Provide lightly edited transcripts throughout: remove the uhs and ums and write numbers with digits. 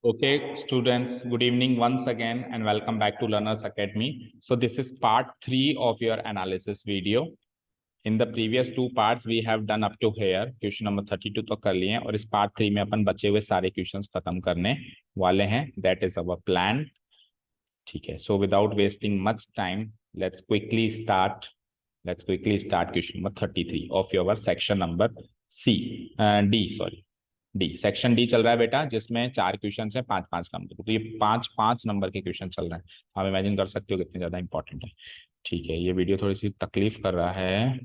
Okay, students, good evening once again and welcome back to Learners Academy. So this is part 3 of your analysis video. In the previous two parts we have done up to here, question number 32 तो कर लिए हैं और इस part 3 में अपन बचे हुए सारे क्वेश्चंस खत्म करने वाले हैं. That is our plan. ठीक है, so without wasting much time let's quickly start question number 33 of your section number D. Section D चल रहा है बेटा, जिसमें 4 क्वेश्चन है 5-5 नंबर. तो ये 5-5 नंबर के क्वेश्चन चल रहे हैं. आप इमेजिन कर सकते हो कितने ज्यादा इंपॉर्टेंट है. ठीक है, ये वीडियो थोड़ी सी तकलीफ कर रहा है,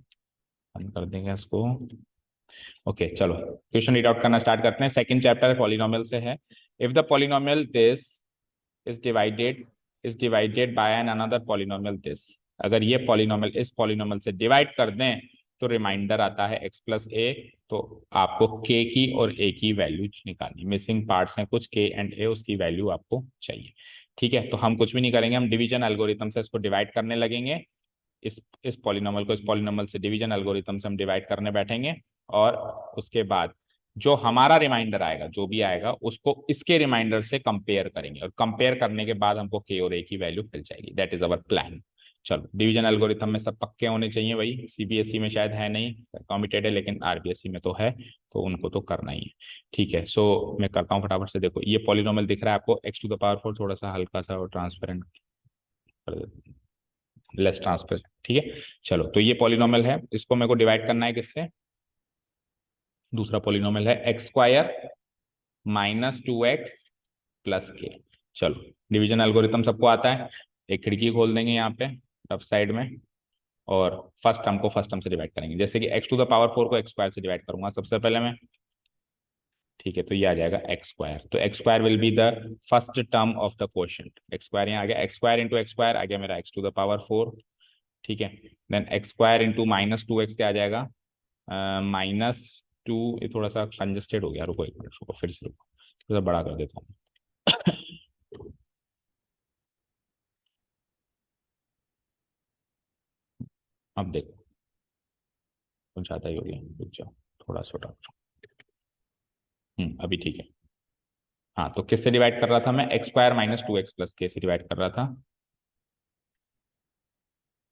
बंद कर देंगे इसको. ओके, चलो क्वेश्चन रीड आउट करना स्टार्ट करते हैं. सेकंड चैप्टर पॉलिनोमियल से है. If the polynomial this is divided by an another polynomial this, अगर ये पॉलिनोमियल इस पॉलिनोमियल से डिवाइड कर दें तो रिमाइंडर आता है x प्लस ए. तो आपको k की और a की वैल्यू निकालनी. मिसिंग पार्ट्स हैं कुछ, k एंड a, उसकी वैल्यू आपको चाहिए. ठीक है, तो हम कुछ भी नहीं करेंगे, हम डिवीजन एल्गोरिथम से इसको डिवाइड करने लगेंगे. इस पॉलिनोमियल को इस पॉलिनोमियल से डिवीजन एल्गोरिथम से हम डिवाइड करने बैठेंगे और उसके बाद जो हमारा रिमाइंडर आएगा, जो भी आएगा, उसको इसके रिमाइंडर से कंपेयर करेंगे और कंपेयर करने के बाद हमको k और a की वैल्यू मिल जाएगी. That is our plan. चलो, डिवीजन एल्गोरिथम में सब पक्के होने चाहिए. वही सीबीएसई में शायद है नहीं, कॉम्पिटेड है, लेकिन आरबीएसई में तो है, तो उनको तो करना ही है. ठीक है, सो मैं करता हूँ फटाफट से. देखो ये पॉलिनोमियल दिख रहा है आपको, x टू द पावर 4, थोड़ा सा हल्का सा और ट्रांसपेरेंट कर देते हैं, लेस ट्रांसपेरेंट. ठीक है, चलो, तो ये पॉलिनोमियल है, इसको मेरे को डिवाइड करना है किससे? दूसरा पॉलिनोमियल है x square minus 2x plus के. चलो, डिवीजन एल्गोरिथम सबको आता है. एक खिड़की खोल देंगे यहाँ पे लेफ्ट साइड में और फर्स्ट टर्म को फर्स्ट टर्म से डिवाइड करेंगे. जैसे कि x टू द पावर 4 को x स्क्वायर से डिवाइड करूंगा सबसे पहले मैं. ठीक है, तो ये आ जाएगा एक्स स्क्वायर. तो x square will be the first term of the quotient. X square यहाँ आ गया, x square into x square आ गया मेरा x टू द पावर 4. ठीक है, then x square into minus 2x क्या आ जाएगा? -2. ये थोड़ा सा कंजेस्टेड हो गया, रुको एक मिनट, रुको फिर से, रुको थोड़ा बड़ा कर देता हूँ. अब देखो कुछ ज़्यादा ही हो गया, रुक जाओ, थोड़ा छोटा. अभी ठीक है. हाँ, तो किससे डिवाइड कर रहा था मैं? X square minus 2x plus के से डिवाइड कर रहा था.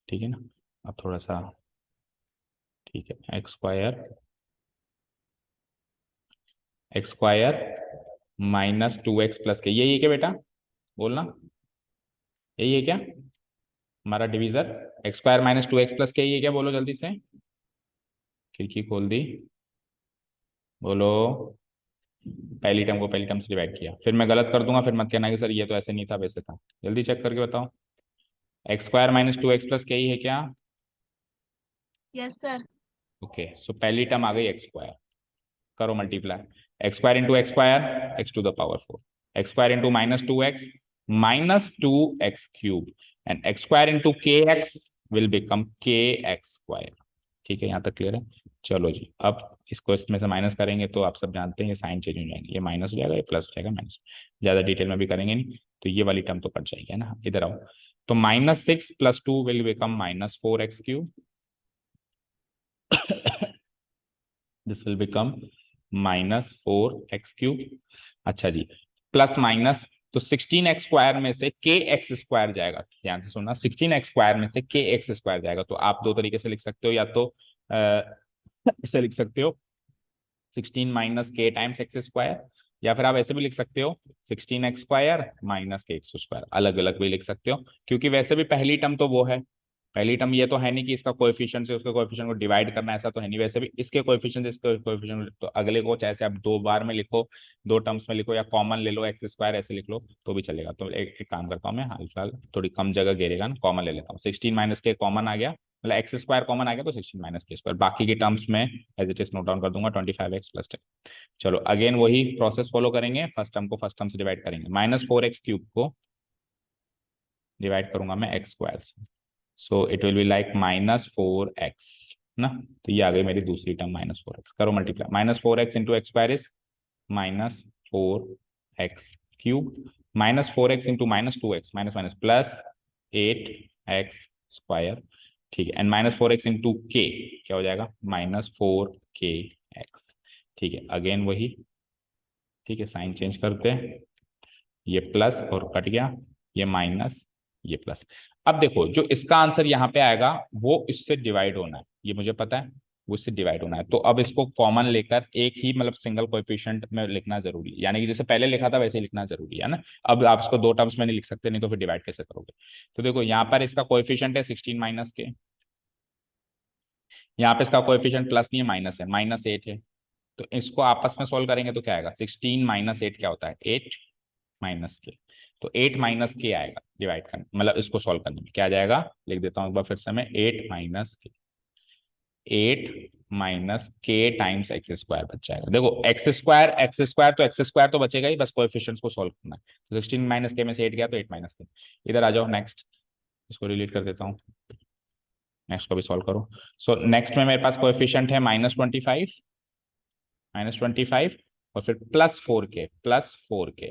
ठीक है ना, अब थोड़ा सा ठीक है. X square minus 2x plus के, यही है क्या बेटा? बोलना, यही है क्या हमारा divisor? X square minus 2x plus के, यही है क्या? बोलो जल्दी से, खिड़की खोल दी, बोलो. पहली टर्म को पहली टर्म से डिवाइड किया, फिर मैं गलत कर दूंगा, फिर मत कहना कि सर ये तो ऐसे नहीं था वैसे था. जल्दी चेक करके बताओ. X square minus 2x plus के ही है क्या? Yes sir. ओके, सो पहली टर्म आ गई एक्स स्क्वायर. करो multiply. X square into x square, x to the power 4. X square into -2x minus 2x cube and x square into k x will become k x square. ठीक है, यहाँ तक clear है? चलो जी, अब इसको इसमें से माइनस करेंगे तो आप सब जानते हैं ये साइन चेंज हो जाएंगे, ये माइनस हो जाएगा, ये प्लस हो जाएगा, माइनस. ज़्यादा डिटेल में भी करेंगे नहीं, तो ये वाली टर्म तो कट जाएगी, है ना. इधर आओ, तो -6 + 2 will become -4x cube. This will become -4x cube. अच्छा जी, प्लस माइनस, तो 16x स्क्वायर में से के एक्स स्क्वायर जाएगा. ध्यान से सुनना, 16x स्क्वायर में से के एक्स स्क्वायर जाएगा. तो आप दो तरीके से लिख सकते हो, या तो इसे लिख सकते हो 16 माइनस के टाइम्स एक्स स्क्वायर, या फिर आप ऐसे भी लिख सकते हो 16x स्क्वायर माइनस के एक्स स्क्वायर. अलग अलग भी लिख सकते हो, क्योंकि वैसे भी पहली टर्म तो वो है. पहली टर्म ये तो है नहीं कि इसका कोएफिशिएंट से उसके कोएफिशिएंट को डिवाइड करना, ऐसा तो है नहीं. वैसे भी इसके कोएफिशिएंट से इसके कोएफिशिएंट, तो अगले को चाहे से आप 2 बार में लिखो, 2 टर्म्स में लिखो, या कॉमन ले लो एक्स स्क्वायर ऐसे लिख लो तो भी चलेगा. तो एक काम करता हूँ मैं, हाल फिलहाल थोड़ी कम जगह घेरेगा ना, कॉमन ले लेता हूँ. 16 माइनस के कॉमन आ गया, मतलब एक्स स्क्वायर कॉमन आ गया, तो 16 माइनस के स्क्वायर. बाकी के टर्म्स में as it is note down कर दूंगा 25x + 10. चलो, अगेन वही प्रोसेस फॉलो करेंगे. फर्स्ट टर्म को फर्स्ट टर्म से डिवाइड करेंगे. -4x क्यूब को डिवाइड करूंगा मैं एक्स स्क्वायर से, so it will be like -4x ना. तो ये आ गई मेरी दूसरी टर्म -4x. करो multiply. -4x into x square is -4x cube, -4x into -2x minus minus plus 8x square. ठीक है, एंड -4x इंटू के क्या हो जाएगा, -4k x। ठीक है, अगेन वही, ठीक है, साइन चेंज करते हैं, ये प्लस और कट गया, ये माइनस, ये प्लस। अब देखो जो इसका आंसर यहाँ पे आएगा वो इससे डिवाइड होना है, ये मुझे पता है, वो इससे डिवाइड होना है। तो अब इसको कॉमन लेकर एक ही मतलब सिंगल कोएफिशिएंट में लिखना जरूरी है, यानी कि जैसे पहले लिखा था वैसे ही लिखना जरूरी है ना। अब आप इसको दो टर्म्स में नहीं लिख सकते, नहीं तो फिर डिवाइड कैसे करोगे। तो देखो यहाँ पर इसका कोएफिशिएंट है 16 माइनस के, यहाँ पे इसका कोएफिशिएंट प्लस नहीं है माइनस है, -8 है। तो इसको आपस में सोल्व करेंगे तो क्या आएगा, 16 माइनस 8 क्या होता है, 8 माइनस के। तो 8 माइनस के आएगा डिवाइड करने, मतलब इसको सॉल्व करने में क्या आ जाएगा, लिख देता हूँ एक बार फिर से मैं, 8 माइनस के टाइम्स एक्स स्क्वायर बच जाएगा। देखो एक्स स्क्वायर तो बचेगा ही, बस कोएफिशिएंट्स को सॉल्व करना है। तो 16 माइनस के में से 8 गया तो 8 माइनस के। इधर आ जाओ, नेक्स्ट इसको डिलीट कर देता हूँ, नेक्स्ट को भी सॉल्व करो। सो नेक्स्ट में मेरे पास कोएफिशिएंट है -25 और फिर +4k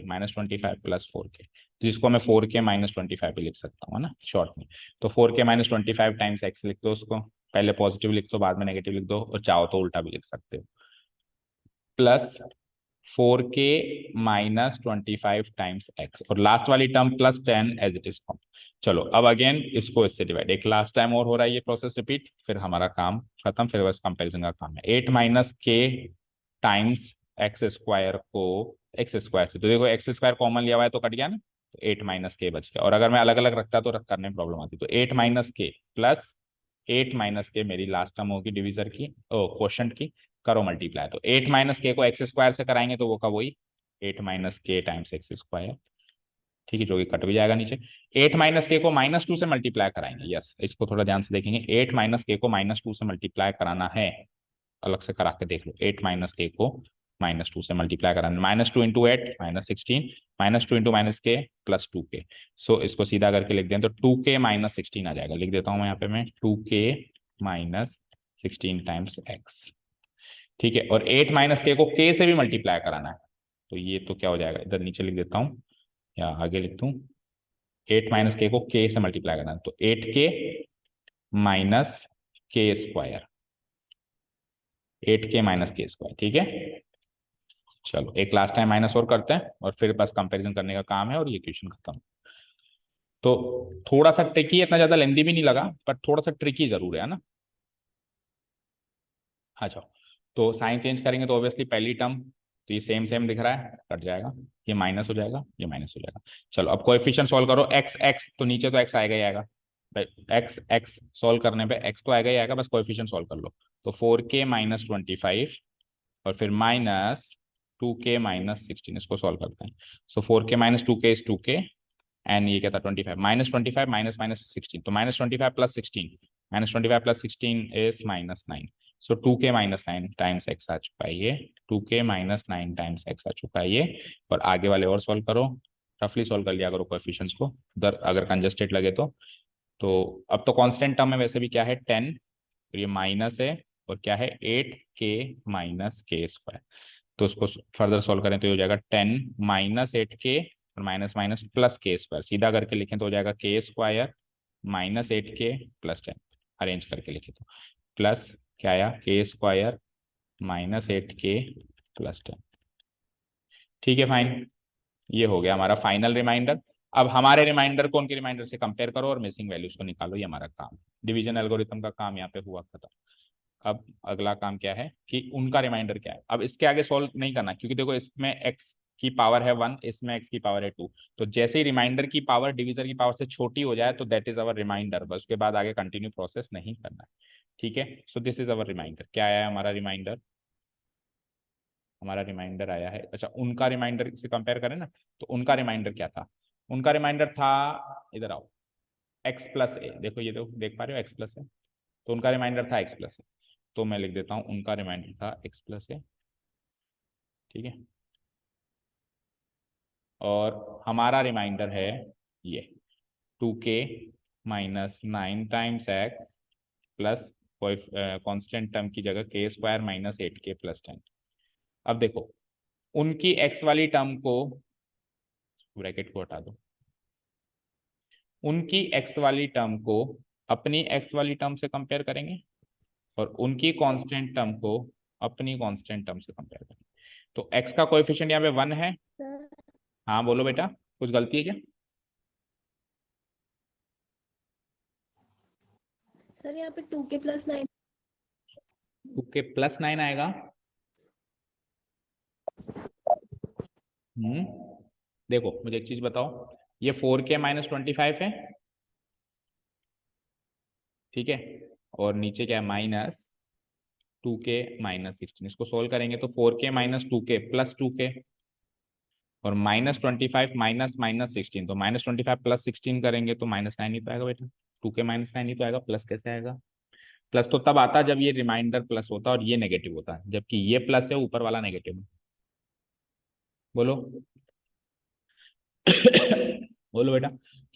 -25 +4k, जिसको मैं 4k -25 भी लिख सकता हूँ, है ना, शॉर्ट में। तो 4k -25 टाइम्स एक्स लिख दो, उसको पहले पॉजिटिव लिख दो बाद में नेगेटिव लिख दो, और चाहो तो उल्टा भी लिख सकते हो, +4k -25 टाइम्स एक्स, और लास्ट वाली term +10 as it is common. चलो अब अगेन इसको इससे डिवाइड, एक लास्ट टाइम और हो रहा है ये प्रोसेस रिपीट, फिर हमारा काम खत्म, फिर बस कंपैरिजन का काम है। 8 माइनस के टाइम्स एक्स स्क्वायर को एक्स स्क्वायर से, तो देखो एक्स स्क्वायर कॉमन लिया हुआ है तो कट गया ना, तो 8 माइनस के बच गया, और अगर मैं अलग अलग रखता तो रख करने में प्रॉब्लम आती। तो 8 माइनस के प्लस 8 माइनस के मेरी लास्ट टर्म होगी डिविजर की, ओ क्वोशंट की, करो मल्टीप्लाई। तो 8 माइनस के को एक्स स्क्वायर से कराएंगे तो वो का वही 8 माइनस के टाइम्स एक्स स्क्वायर, ठीक है, जो कि कट भी जाएगा नीचे। 8 माइनस के को -2 से मल्टीप्लाई कराएंगे, यस, इसको थोड़ा ध्यान से देखेंगे। 8 माइनस के को -2 से मल्टीप्लाई कराना है, अलग से करा के देख लो। 8 माइनस के को -2 से मल्टीप्लाई कराना, -2 इंटू 8 -16, -2 इंटू -k +2k। सो इसको सीधा करके लिख दें तो 2k -16 आ जाएगा, लिख देता हूँ मैं यहाँ पे, मैं 2k -16 टाइम्स x। ठीक है, और 8 माइनस के को k से भी मल्टीप्लाई कराना है, तो ये तो क्या हो जाएगा, इधर नीचे लिख देता हूँ या आगे लिख दूँ, 8 माइनस के को k से मल्टीप्लाई करना है, तो 8k -k square, 8k -k square, ठीक है। चलो एक लास्ट टाइम माइनस और करते हैं और फिर बस कंपैरिजन करने का काम है और ये क्वेश्चन खत्म। तो थोड़ा सा ट्रिकी, इतना ज्यादा लेंदी भी नहीं लगा, पर थोड़ा सा ट्रिकी जरूर है ना। अच्छा, तो साइन चेंज करेंगे तो ऑब्वियसली पहली टर्म, तो ये सेम सेम दिख रहा है, कट जाएगा, ये माइनस हो जाएगा, ये माइनस हो जाएगा। चलो अब कोएफिशिएंट सॉल्व करो, एक्स एक्स तो नीचे तो एक्स आएगा ही आएगा भाई, एक्स एक्स सॉल्व करने पे एक्स तो आएगा ही आएगा, बस कोएफिशिएंट सॉल्व कर लो। तो 4k -25 और फिर -2k -16, इसको सॉल्व करते हैं। सो 4k -2k is 2k, and ये क्या था 25, -25 माइनस माइनस 16, तो -25 + 16, -25 + 16 is -9। So 2k -9 times x आ चुका है ये, 2k -9 टाइम्स एक्स आ चुका है ये। और आगे वाले और सॉल्व करो, रफली सॉल्व कर लिया करो कोएफिशिएंट्स को, उधर अगर कंजस्टेड लगे तो अब तो कांस्टेंट टर्म में वैसे भी क्या है 10, तो ये माइनस है, और क्या है 8k -k स्क्वायर। तो उसको फर्दर सॉल्व करें तो ये हो जाएगा 10 -8k और माइनस माइनस प्लस के स्क्वायर, सीधा करके लिखें तो हो जाएगा k स्क्वायर -8k +10, अरेंज करके लिखे तो प्लस क्या आया, k स्क्वायर -8k +10। ठीक है फाइन, ये हो गया हमारा फाइनल रिमाइंडर। अब हमारे रिमाइंडर को उनके रिमाइंडर से कंपेयर करो और मिसिंग वैल्यूज को निकालो, ये हमारा काम, डिवीजन एल्गोरिथम का काम यहाँ पे हुआ खत्म। अब अगला काम क्या है कि उनका रिमाइंडर क्या है, अब इसके आगे सॉल्व नहीं करना, क्योंकि देखो इसमें x की पावर है 1, इसमें x की पावर है 2, तो जैसे ही रिमाइंडर की पावर डिवीजर की पावर से छोटी हो जाए तो दैट इज अवर रिमाइंडर, बस उसके बाद आगे कंटिन्यू प्रोसेस नहीं करना है। ठीक है, so this is our remainder. क्या आया है हमारा रिमाइंडर, हमारा रिमाइंडर आया है, अच्छा उनका रिमाइंडर से कंपेयर करें ना, तो उनका रिमाइंडर क्या था, उनका रिमाइंडर था, इधर आओ, x + a, देखो ये देखो देख पा रहे हो x + a, तो उनका रिमाइंडर था x + a, तो मैं लिख देता हूँ उनका रिमाइंडर था x + a, ठीक है। और हमारा रिमाइंडर है ये 2k -9 times x plus constant term की जगह k स्क्वायर -8k +10। अब देखो उनकी x वाली टर्म को, ब्रैकेट को हटा दो, उनकी x वाली टर्म को अपनी एक्स वाली टर्म से कंपेयर करेंगे और उनकी कांस्टेंट टर्म को अपनी कांस्टेंट टर्म से कंपेयर करेंगे। तो एक्स का कोएफिशिएंट यहाँ पे 1 है। सर हाँ बोलो बेटा, कुछ गलती है क्या? सर यहाँ पे 2k+9। 2k+9 आएगा। देखो मुझे एक चीज बताओ, ये 4k-25 है, ठीक है, और नीचे क्या है -2k-16। इसको सोल्व करेंगे तो 4k-2k+2k और -25 -16, तो -25 + 16 करेंगे तो -9 ही तो आएगा बेटा। 2k-9 ही तो आएगा, प्लस कैसे आएगा? प्लस तो तब आता जब ये रिमाइंडर प्लस होता और ये नेगेटिव होता, जबकि ये प्लस है ऊपर वाला नेगेटिव है। बोलो बोलो बेटा,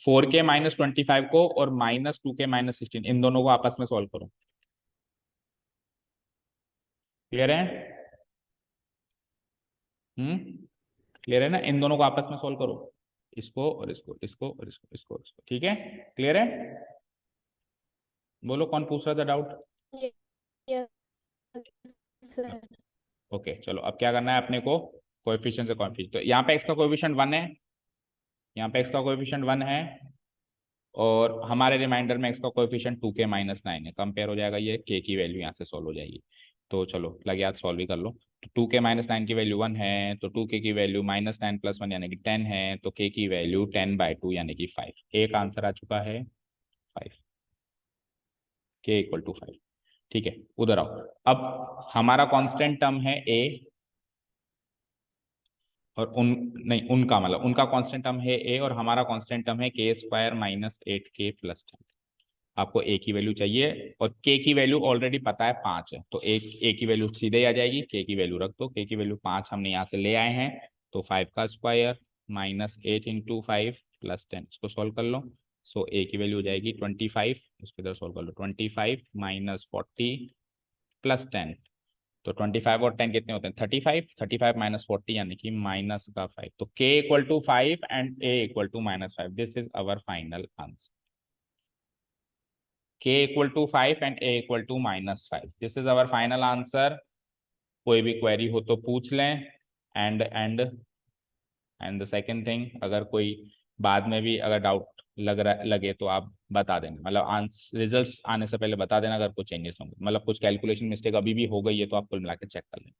4k-25 को और -2k-16 इन दोनों को आपस में सॉल्व करो। क्लियर है? क्लियर है ना? इन दोनों को आपस में सॉल्व करो, इसको और इसको, इसको और इसको, इसको और इसको, ठीक है? क्लियर है? बोलो कौन पूछ रहा था डाउट? सर ओके चलो, अब क्या करना है अपने को, कोएफिशिएंट से कोएफिशिएंट। तो यहाँ पे x का कोएफिशिएंट 1 है, यहाँ पे x का कोएफिशिएंट 1 है, और हमारे रिमाइंडर में x का कोएफिशिएंट 2k-9 है। कंपेयर हो जाएगा, ये k की वैल्यू यहाँ से सॉल्व हो जाएगी। तो चलो लगे हाथ सॉल्व ही कर लो। तो 2k-9 की वैल्यू 1 है, तो 2k की वैल्यू -9 + 1 यानी कि 10 है, तो k की वैल्यू 10/2 यानी कि 5। एक आंसर आ चुका है 5, k = 5। ठीक है, उधर आओ। अब हमारा कांस्टेंट टर्म है a, और नहीं उनका मतलब उनका कांस्टेंट टर्म है a और हमारा कांस्टेंट टर्म है k² - 8k + 10। आपको a की वैल्यू चाहिए और k की वैल्यू ऑलरेडी पता है 5 है, तो एक a की वैल्यू सीधे ही आ जाएगी, k की वैल्यू रख दो। k की वैल्यू 5 हमने यहाँ से ले आए हैं, तो 5 का स्क्वायर -8 × 5 + 10, इसको सॉल्व कर लो। सो a की वैल्यू हो जाएगी 25, इसको इधर सॉल्व कर लो। 25 - 40 + 10, तो 25 और 10 कितने होते हैं? 35, 35 - 40 यानी कि -5। तो k = 5 and a = -5। This is our final answer. k = 5 and a = -5। This is our final answer. कोई भी क्वेरी हो तो पूछ लें। एंड द सेकंड थिंग, अगर कोई बाद में भी अगर डाउट लगे तो आप बता देना, मतलब आंसर रिजल्ट्स आने से पहले बता देना अगर कुछ चेंजेस होंगे, मतलब कुछ कैलकुलेशन मिस्टेक अभी भी हो गई है तो आप कुल मिला के चेक कर लें।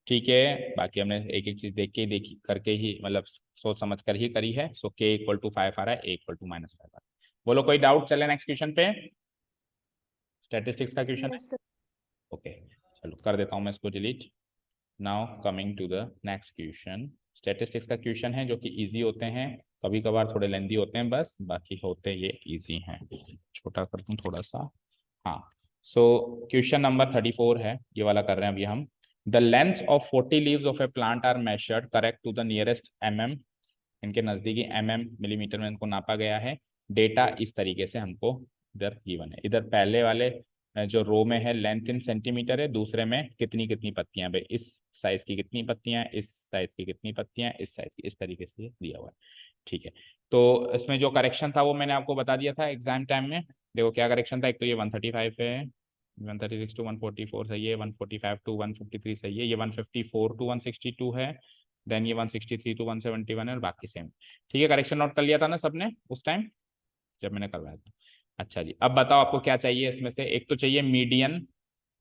ठीक है, बाकी हमने एक एक चीज देख के देखी करके ही, मतलब सोच समझ कर ही करी है। सो k = 5 आ रहा है, a = -5 आ रहा है। बोलो कोई डाउट? चले नेक्स्ट क्वेश्चन पे, स्टैटिस्टिक्स का क्वेश्चन है। Yes sir. ओके चलो कर देता हूँ मैं इसको delete. Now coming to the next question. Statistics का क्वेश्चन है जो कि इजी होते हैं, कभी कभार थोड़े लेंदी होते हैं बस, बाकी होते ये इजी हैं। छोटा कर दूँ थोड़ा सा। हाँ, सो क्वेश्चन नंबर 34 है, ये वाला कर रहे हैं अभी हम। The length of 40 leaves of a plant are measured correct to the nearest mm। इनके नजदीकी मिलीमीटर में इनको नापा गया है। डेटा इस तरीके से हमको इधर गिवन है। इधर पहले वाले जो रो में है लेंथ इन सेंटीमीटर है, दूसरे में कितनी कितनी पत्तियां, भाई इस साइज की कितनी पत्तियां, इस साइज की कितनी पत्तियां, इस साइज की, इस तरीके से दिया हुआ है। ठीक है, तो इसमें जो करेक्शन था वो मैंने आपको बता दिया था एग्जाम टाइम में। देखो क्या करेक्शन था, एक तो ये 135 है, 136 to 144 सही है, 145 to 153 सही है, ये 154 to 162 है, देन ये 163 to 171 है, और बाकी सेम। ठीक है, करेक्शन नोट कर लिया था ना सबने उस टाइम जब मैंने करवाया था? अच्छा जी, अब बताओ आपको क्या चाहिए इसमें से? एक तो चाहिए मीडियन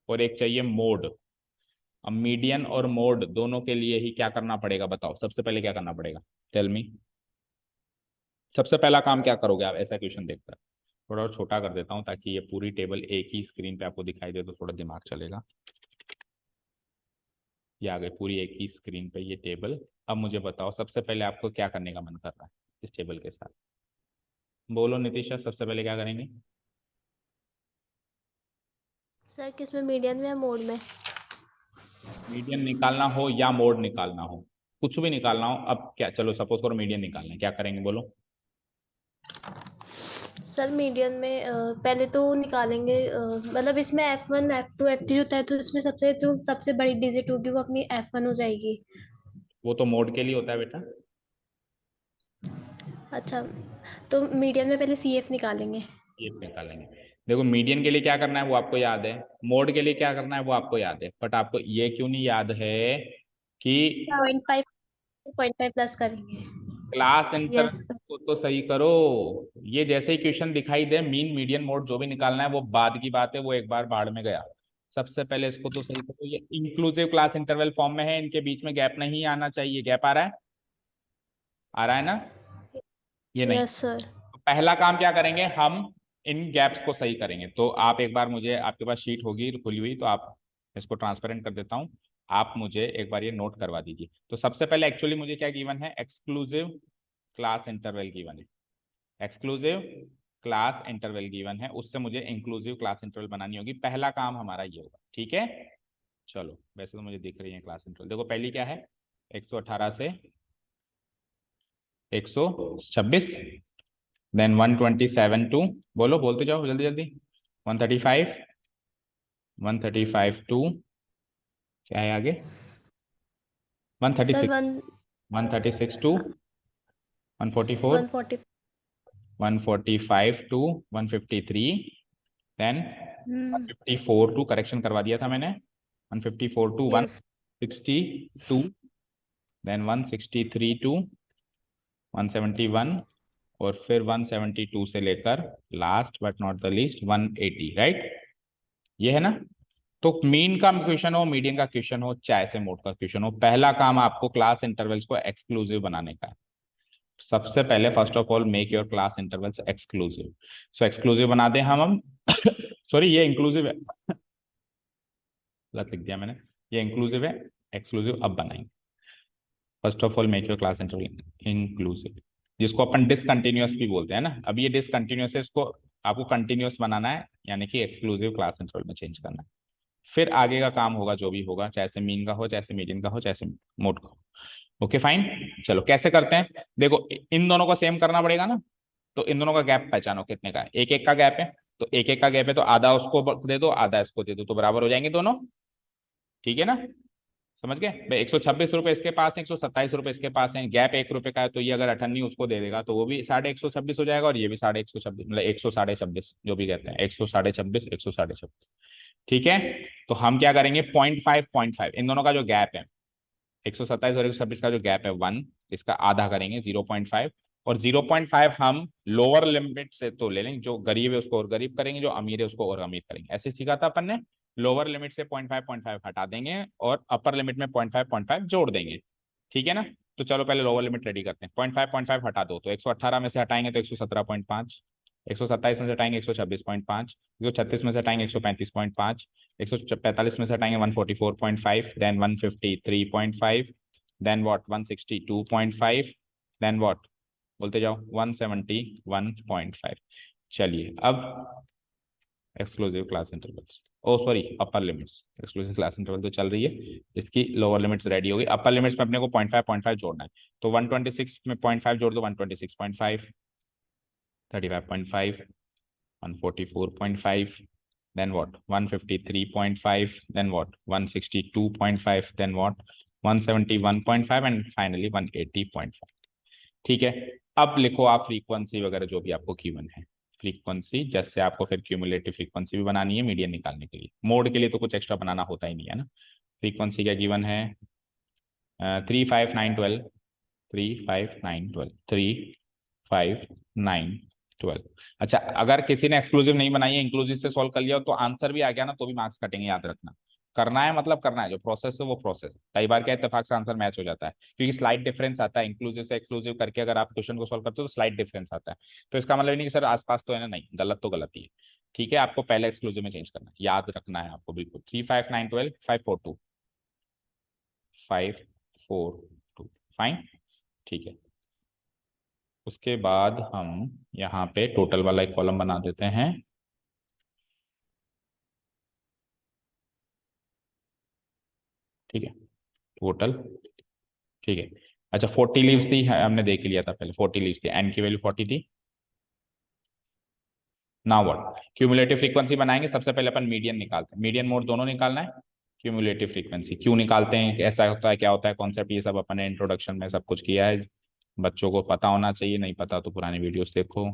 और एक चाहिए मोड। अब मीडियन और मोड दोनों के लिए ही क्या करना पड़ेगा बताओ, सबसे पहले क्या करना पड़ेगा? टेल मी, सबसे पहला काम क्या करोगे आप ऐसा क्वेश्चन देखकर? थोड़ा और छोटा कर देता हूँ ताकि ये पूरी टेबल एक ही स्क्रीन पे आपको दिखाई दे तो थोड़ा दिमाग चलेगा। ये आ गई पूरी एक ही स्क्रीन पे ये टेबल। अब मुझे बताओ सबसे पहले आपको क्या करने का मन कर रहा है इस टेबल के साथ? बोलो नितिशा, सबसे पहले क्या करेंगे? सर किस में, मीडियन में या मोड में? मीडियन निकालना हो या मोड निकालना हो, कुछ भी निकालना हो। अब क्या, चलो सपोज करो मीडियन निकालना है, क्या करेंगे बोलो? सर मीडियन में पहले तो निकालेंगे, मतलब इसमें F1 F2 F3 होता है, तो इसमें जो सबसे बड़ी डिजिट होगी वो अपनी F1 हो जाएगी। वो तो मोड के लिए होता है बेटा। अच्छा, तो मीडियन में पहले CF निकालेंगे। ये निकालेंगे। देखो मीडियन के लिए क्या करना है वो आपको याद है, मोड के लिए क्या करना है वो आपको याद है, बट आपको ये क्यों नहीं याद है कि 0.5, 0.5 प्लस करेंगे। Class interval yes. को तो सही करो। ये जैसे ही क्वेश्चन दिखाई दे मीन मीडियन मोड जो भी निकालना है वो बाद की बात है, वो एक बार बाढ़ में गया। सबसे पहले इसको तो सही करो। ये इंक्लूसिव क्लास इंटरवल फॉर्म में है, इनके बीच में गैप नहीं आना चाहिए। गैप आ रहा है? आ रहा है ना? ये नहीं। Yes sir. तो पहला काम क्या करेंगे हम, इन गैप्स को सही करेंगे। तो आप एक बार मुझे, आपके पास शीट होगी खुली हुई तो आप, इसको ट्रांसपेरेंट कर देता हूँ, आप मुझे एक बार ये नोट करवा दीजिए। तो सबसे पहले एक्चुअली मुझे क्या गिवन है, एक्सक्लूसिव क्लास इंटरवल गिवन है। एक्सक्लूसिव क्लास इंटरवल गिवन है, उससे मुझे इंक्लूसिव क्लास इंटरवल बनानी होगी। पहला काम हमारा ये होगा, ठीक है। चलो वैसे तो मुझे दिख रही है क्लास इंटरवल। देखो पहली क्या है, 118 से 126, देन 127 टू, बोलो बोलते जाओ जल्दी जल्दी, 135, 135 टू, क्या है आगे, sir 136, 1, 136 to 144, 140। 145 to 153, then 154 to, correction करवा दिया था मैंने, 154 टू यस। 162, देन 163 टू 171, और फिर 172 से लेकर last but not the least 180, right. ये है ना। तो मीन का क्वेश्चन हो, मीडियन का क्वेश्चन हो, चाहे से मोड का क्वेश्चन हो, पहला काम आपको क्लास इंटरवल्स को एक्सक्लूसिव बनाने का है। सबसे पहले first of all make your class intervals exclusive. So exclusive बना दें हम सॉरी ये इंक्लूसिव है, गलत लिख दिया मैंने, ये इंक्लूसिव है, एक्सक्लूसिव अब बनाएंगे। First of all make your class interval inclusive, जिसको अपन डिसकंटिन्यूअस भी बोलते हैं ना। अब ये डिसकंटिन्यूअस है, इसको आपको कंटिन्यूअस बनाना है, यानी कि एक्सक्लूसिव क्लास इंटरवल में चेंज करना है। फिर आगे का काम होगा जो भी होगा, चाहे से मीन का हो, चाहे से मीडियन का हो, चाहे से मोड का हो। Okay fine. चलो कैसे करते हैं, देखो इन दोनों को सेम करना पड़ेगा ना। तो इन दोनों का गैप पहचानो कितने का है, एक एक का गैप है। तो एक एक का गैप है, तो आधा उसको दे दो आधा इसको दे दो, तो बराबर हो जाएंगे दोनों। ठीक है ना, समझ गए भाई। 126 रुपए इसके पास है, 127 रुपए इसके पास है, गैप 1 रुपए का है, तो ये अगर 98 उसको दे देगा तो वो भी 126 हो जाएगा, और ये भी 126, मतलब 126 जो भी कहते हैं, 126, 126। ठीक है। तो हम क्या करेंगे, 0.5 0.5 इन दोनों का जो गैप है, 127 और 126 का जो गैप है 1, इसका आधा करेंगे 0.5। और 0.5 हम लोअर लिमिट से तो ले लेंगे, जो गरीब है उसको और गरीब करेंगे, जो अमीर है उसको और अमीर करेंगे। ऐसे सीखा था अपन ने। लोअर लिमिट से 0.5 हटा देंगे और अपर लिमिट में 0.5 जोड़ देंगे। ठीक है ना। तो चलो पहले लोअर लिमिट रेडी करते हैं। 0.5 हटा दो तो 118 में से हटाएंगे तो 117.5, 127 में से हटाएंगे 126.5, 136 में से हटाएंगे 135.5, 145 में से हटाएंगे 144.5, then 153.5, then what 162.5, then what, बोलते जाओ 171.5। चलिए अब exclusive class intervals, oh sorry upper limits, exclusive class interval तो चल रही है, इसकी लोअर लिमिट्स रेडी होगी। अपर लिमिट्स में अपने को 0.5 जोड़ना है। तो 126 में 0.5 जोड़ दो, 126.5, 35.5, 144.5, then what 153.5, then what 162.5, then what 171.5, and finally 180.5। ठीक है। अब लिखो आप फ्रीक्वेंसी वगैरह जो भी आपको गिवन है, फ्रीक्वेंसी जैसे आपको फिर क्यूमुलेटिव फ्रीक्वेंसी भी बनानी है मीडियन निकालने के लिए। मोड के लिए तो कुछ एक्स्ट्रा बनाना होता ही नहीं है ना। फ्रीक्वेंसी क्या गिवन है, 35912, 35912, 35912। अच्छा अगर किसी ने एक्सक्लूसिव नहीं बनाई है, इंक्लूसिव से सॉल्व कर लिया हो, तो आंसर भी आ गया ना तो भी मार्क्स कटेंगे, याद रखना। करना है मतलब करना है, जो प्रोसेस है वो प्रोसेस। कई बार क्या इत्तेफाक से आंसर मैच हो जाता है, क्योंकि स्लाइड डिफरेंस आता है। इंक्लूसिव से एक्सक्लूसिव करके अगर आप क्वेश्चन को सॉल्व करते हो तो स्लाइड डिफरेंस आता है। तो इसका मतलब नहीं कि सर आसपास तो है ना, नहीं, गलत तो गलत ही है। ठीक है, आपको पहले एक्सक्लूसिव में चेंज करना है, याद रखना है आपको बिल्कुल। 35912, 542, 542, फाइन। ठीक है। उसके बाद हम यहाँ पे टोटल वाला एक कॉलम बना देते हैं। ठीक है, टोटल। ठीक है। अच्छा 40 लीव्स थी, हमने देख लिया था पहले, 40 लीव्स थी, एन की वैल्यू 40 थी। नाउ व्हाट, क्यूमुलेटिव फ्रीक्वेंसी बनाएंगे। सबसे पहले अपन मीडियन निकालते हैं, मीडियन मोड दोनों निकालना है। क्यूमुलेटिव फ्रीक्वेंसी क्यों निकालते हैं, ऐसा होता है, क्या होता है कॉन्सेप्ट, ये सब अपन ने इंट्रोडक्शन में सब कुछ किया है, बच्चों को पता होना चाहिए, नहीं पता तो पुरानी वीडियोस देखो।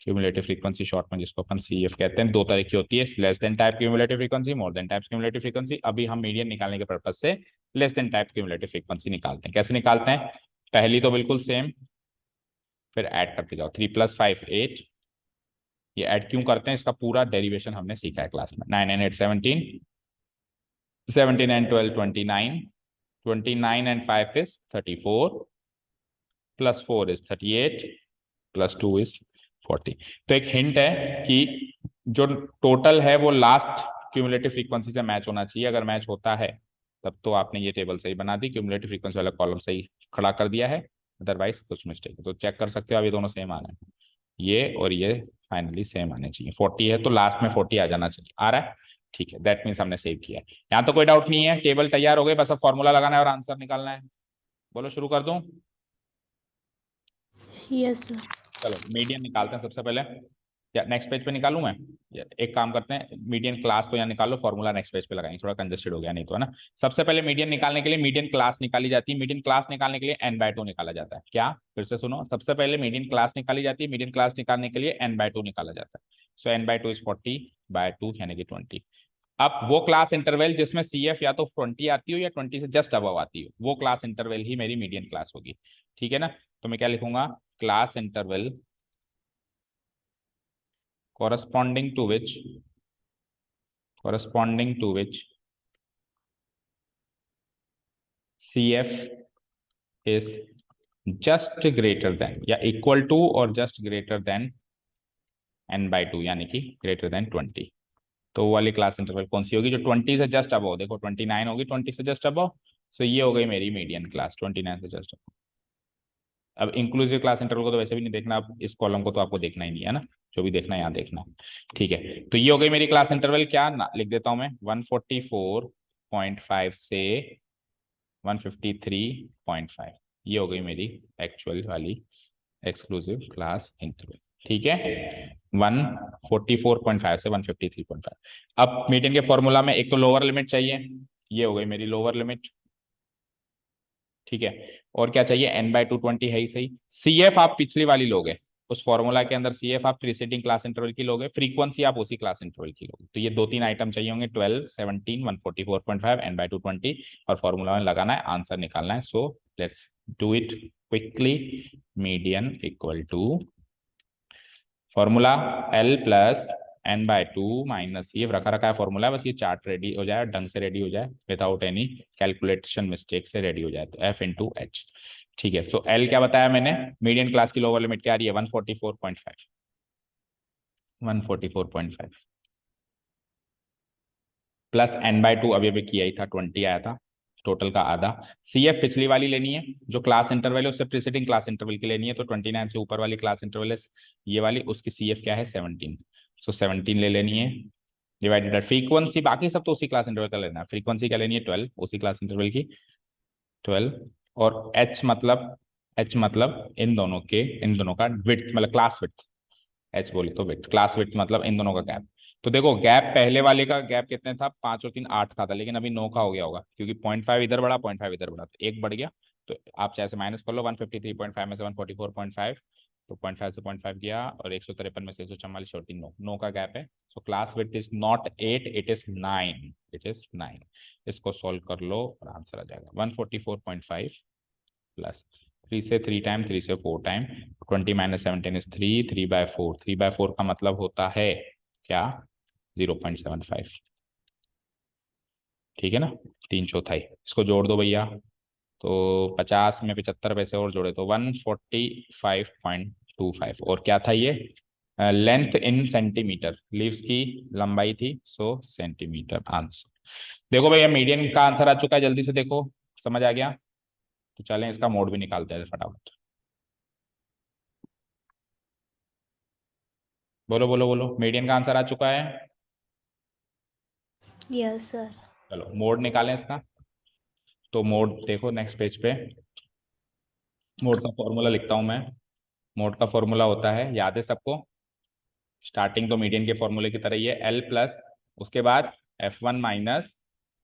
क्यूमुलेटिव फ्रीक्वेंसी शॉर्ट में जिसको अपन CF कहते हैं, दो तरह की होती है, less than type cumulative frequency, more than type cumulative frequency. अभी हम मीडियन निकालने के पर्पज से less than type cumulative frequency निकालते हैं। कैसे निकालते हैं? पहली तो बिल्कुल सेम, फिर ऐड करते जाओ, 3 + 5 8। ये ऐड क्यों करते हैं, इसका पूरा डेरिवेशन हमने सीखा है क्लास में। 9 and 8 17, 17 and 12 29, 29 and 5 is 34, + 4 is 38, + 2 is 40। तो एक हिंट है कि जो टोटल है वो लास्ट क्यूमुलेटिव फ्रीक्वेंसी से मैच होना चाहिए। अगर मैच होता है तब तो आपने ये टेबल सही बना दी, क्यूमुलेटिव फ्रीक्वेंसी वाला कॉलम सही खड़ा कर दिया है, अदरवाइज कुछ मिस्टेक है। तो चेक कर सकते हो आप, ये दोनों सेम आना है, ये और ये फाइनली सेम आने चाहिए। 40 है तो लास्ट में 40 आ जाना चाहिए। आ रहा है? ठीक है, दैट मीन्स हमने सेव किया है। यहाँ तो कोई डाउट नहीं है, टेबल तैयार हो गई, बस अब फॉर्मूला लगाना है और आंसर निकालना है। बोलो, शुरू कर दूं? Yes sir. चलो मीडियन निकालते हैं सबसे पहले, या नेक्स्ट पेज पे निकालूं मैं? या एक काम करते हैं, मीडियन क्लास तो यहाँ निकालो, फॉर्मूला नेक्स्ट पेज पे लगाएंगे, थोड़ा कंजेस्टेड हो गया नहीं तो, है ना। सबसे पहले मीडियन निकालने के लिए मीडियन क्लास निकाली जाती है। मीडियन क्लास निकालने के लिए n/2 निकाला जाता है। क्या? फिर से सुनो, सबसे पहले मीडियन क्लास निकाली जाती है, मीडियन क्लास निकालने के लिए n/2 निकाला जाता है। सो n/2 इज 40/2 यानी कि 20। अब वो क्लास इंटरवल जिसमें CF या तो 20 आती हो या 20 से जस्ट अबव आती हो, वो क्लास इंटरवल ही मेरी मीडियन क्लास होगी। ठीक है ना? तो मैं क्या लिखूंगा, class interval corresponding to which CF is just greater than या equal to और just greater than n/2 यानी कि greater than 20। तो वो वाली क्लास इंटरवल कौन सी होगी? जो 20 से जस्ट अबव, देखो 29 होगी 20 से जस्ट अबव, सो ये हो गई मेरी मीडियन क्लास 29 से जस्ट अबव। अब इंक्लूसिव क्लास इंटरवल को तो वैसे भी नहीं देखना, अब इस कॉलम को तो आपको देखना ही नहीं है ना, जो भी देखना है यहाँ देखना है। ठीक है, तो ये हो गई मेरी क्लास इंटरवल। क्या ना लिख देता हूं मैं, 144.5 से 153.5। ये हो गई मेरी एक्चुअल वाली एक्सक्लूसिव क्लास इंटरवल। ठीक है, 144.5 से 153.5। अब मीडियन के फॉर्मूला में एक तो लोअर लिमिट चाहिए, ये हो गई मेरी लोअर लिमिट। ठीक है, और क्या चाहिए, n/2 20 है ही सही। CF आप पिछली वाली लोगे, उस फॉर्मूला के अंदर CF आप प्रीसीडिंग क्लास इंटरवल की लोगे, फ्रीक्वेंसी आप उसी क्लास इंटरवल की लोगे। तो ये 2-3 आइटम चाहिए होंगे, 12 17 144.5 n/2 20, और फॉर्मूला में लगाना है, आंसर निकालना है। So let's do it quickly. Median equal to formula L + n/2 minus, ये रखा है फॉर्मूला, बस ये चार्ट रेडी हो जाए, ढंग से रेडी हो जाए, विदाउट एनी कैलकुलेशन मिस्टेक से रेडी हो जाए, तो F/H। ठीक है, तो L क्या बताया मैंने, मीडियन क्लास की लोअर लिमिट क्या आ रही है, 144.5, 144.5 प्लस n/2 अभी अभी किया ही था, 20 आया था, टोटल का आधा। CF पिछली वाली लेनी है, जो क्लास इंटरवल है उससे प्रीसीडिंग क्लास इंटरवल की लेनी है, तो 29 से ऊपर वाली क्लास इंटरवल है ये वाली, उसकी CF क्या है, 17। सो 17 ले लेनी है, डिवाइडेड बाय फ्रीक्वेंसी, बाकी सब तो उसी क्लास इंटरवल का लेना है। फ्रीक्वेंसी क्या लेनी है, 12, उसी क्लास इंटरवल की 12। और H मतलब इन दोनों का विड्थ, मतलब क्लास विड्थ। H बोले तो विड्थ, क्लास विड्थ मतलब इन दोनों का गैप। तो देखो गैप पहले वाले का गैप कितने था, 5 और 3 8 का था, लेकिन अभी 9 का हो गया होगा, क्योंकि 0.5 इधर बढ़ा 0.5 इधर बढ़ा, तो एक बढ़ गया। तो आप चाहे से माइनस कर लो, 153.5 में से 144.5, तो 0.5 से 0.5 गया, और 153 में से 144 और 3 9 का गैप है। So class width is not 8, it is 9, it is 9। इसको सोल्व कर लो और आंसर आ जाएगा 144.5 प्लस 3 से 3 टाइम, 3 से 4 टाइम, 20 - 17 इज 3, 3/4, 3/4 का मतलब होता है क्या, 0.75। ठीक है ना, 3/4। इसको जोड़ दो भैया, तो 50 में 75 पैसे और जोड़े तो 145.25। और क्या था ये, लेंथ इन सेंटीमीटर, लीव्स की लंबाई थी, सो सेंटीमीटर आंसर। देखो भैया मीडियन का आंसर आ चुका है, जल्दी से देखो, समझ आ गया? तो चलें इसका मोड भी निकालते हैं फटाफट। बोलो बोलो बोलो, मीडियन का आंसर आ चुका है। Yes sir. चलो मोड निकालें इसका। तो मोड देखो नेक्स्ट पेज पे, मोड का फॉर्मूला लिखता हूं मैं। मोड का फॉर्मूला होता है, याद है सबको, स्टार्टिंग तो मीडियन के फॉर्मूले की तरह ही है, L प्लस उसके बाद F1 minus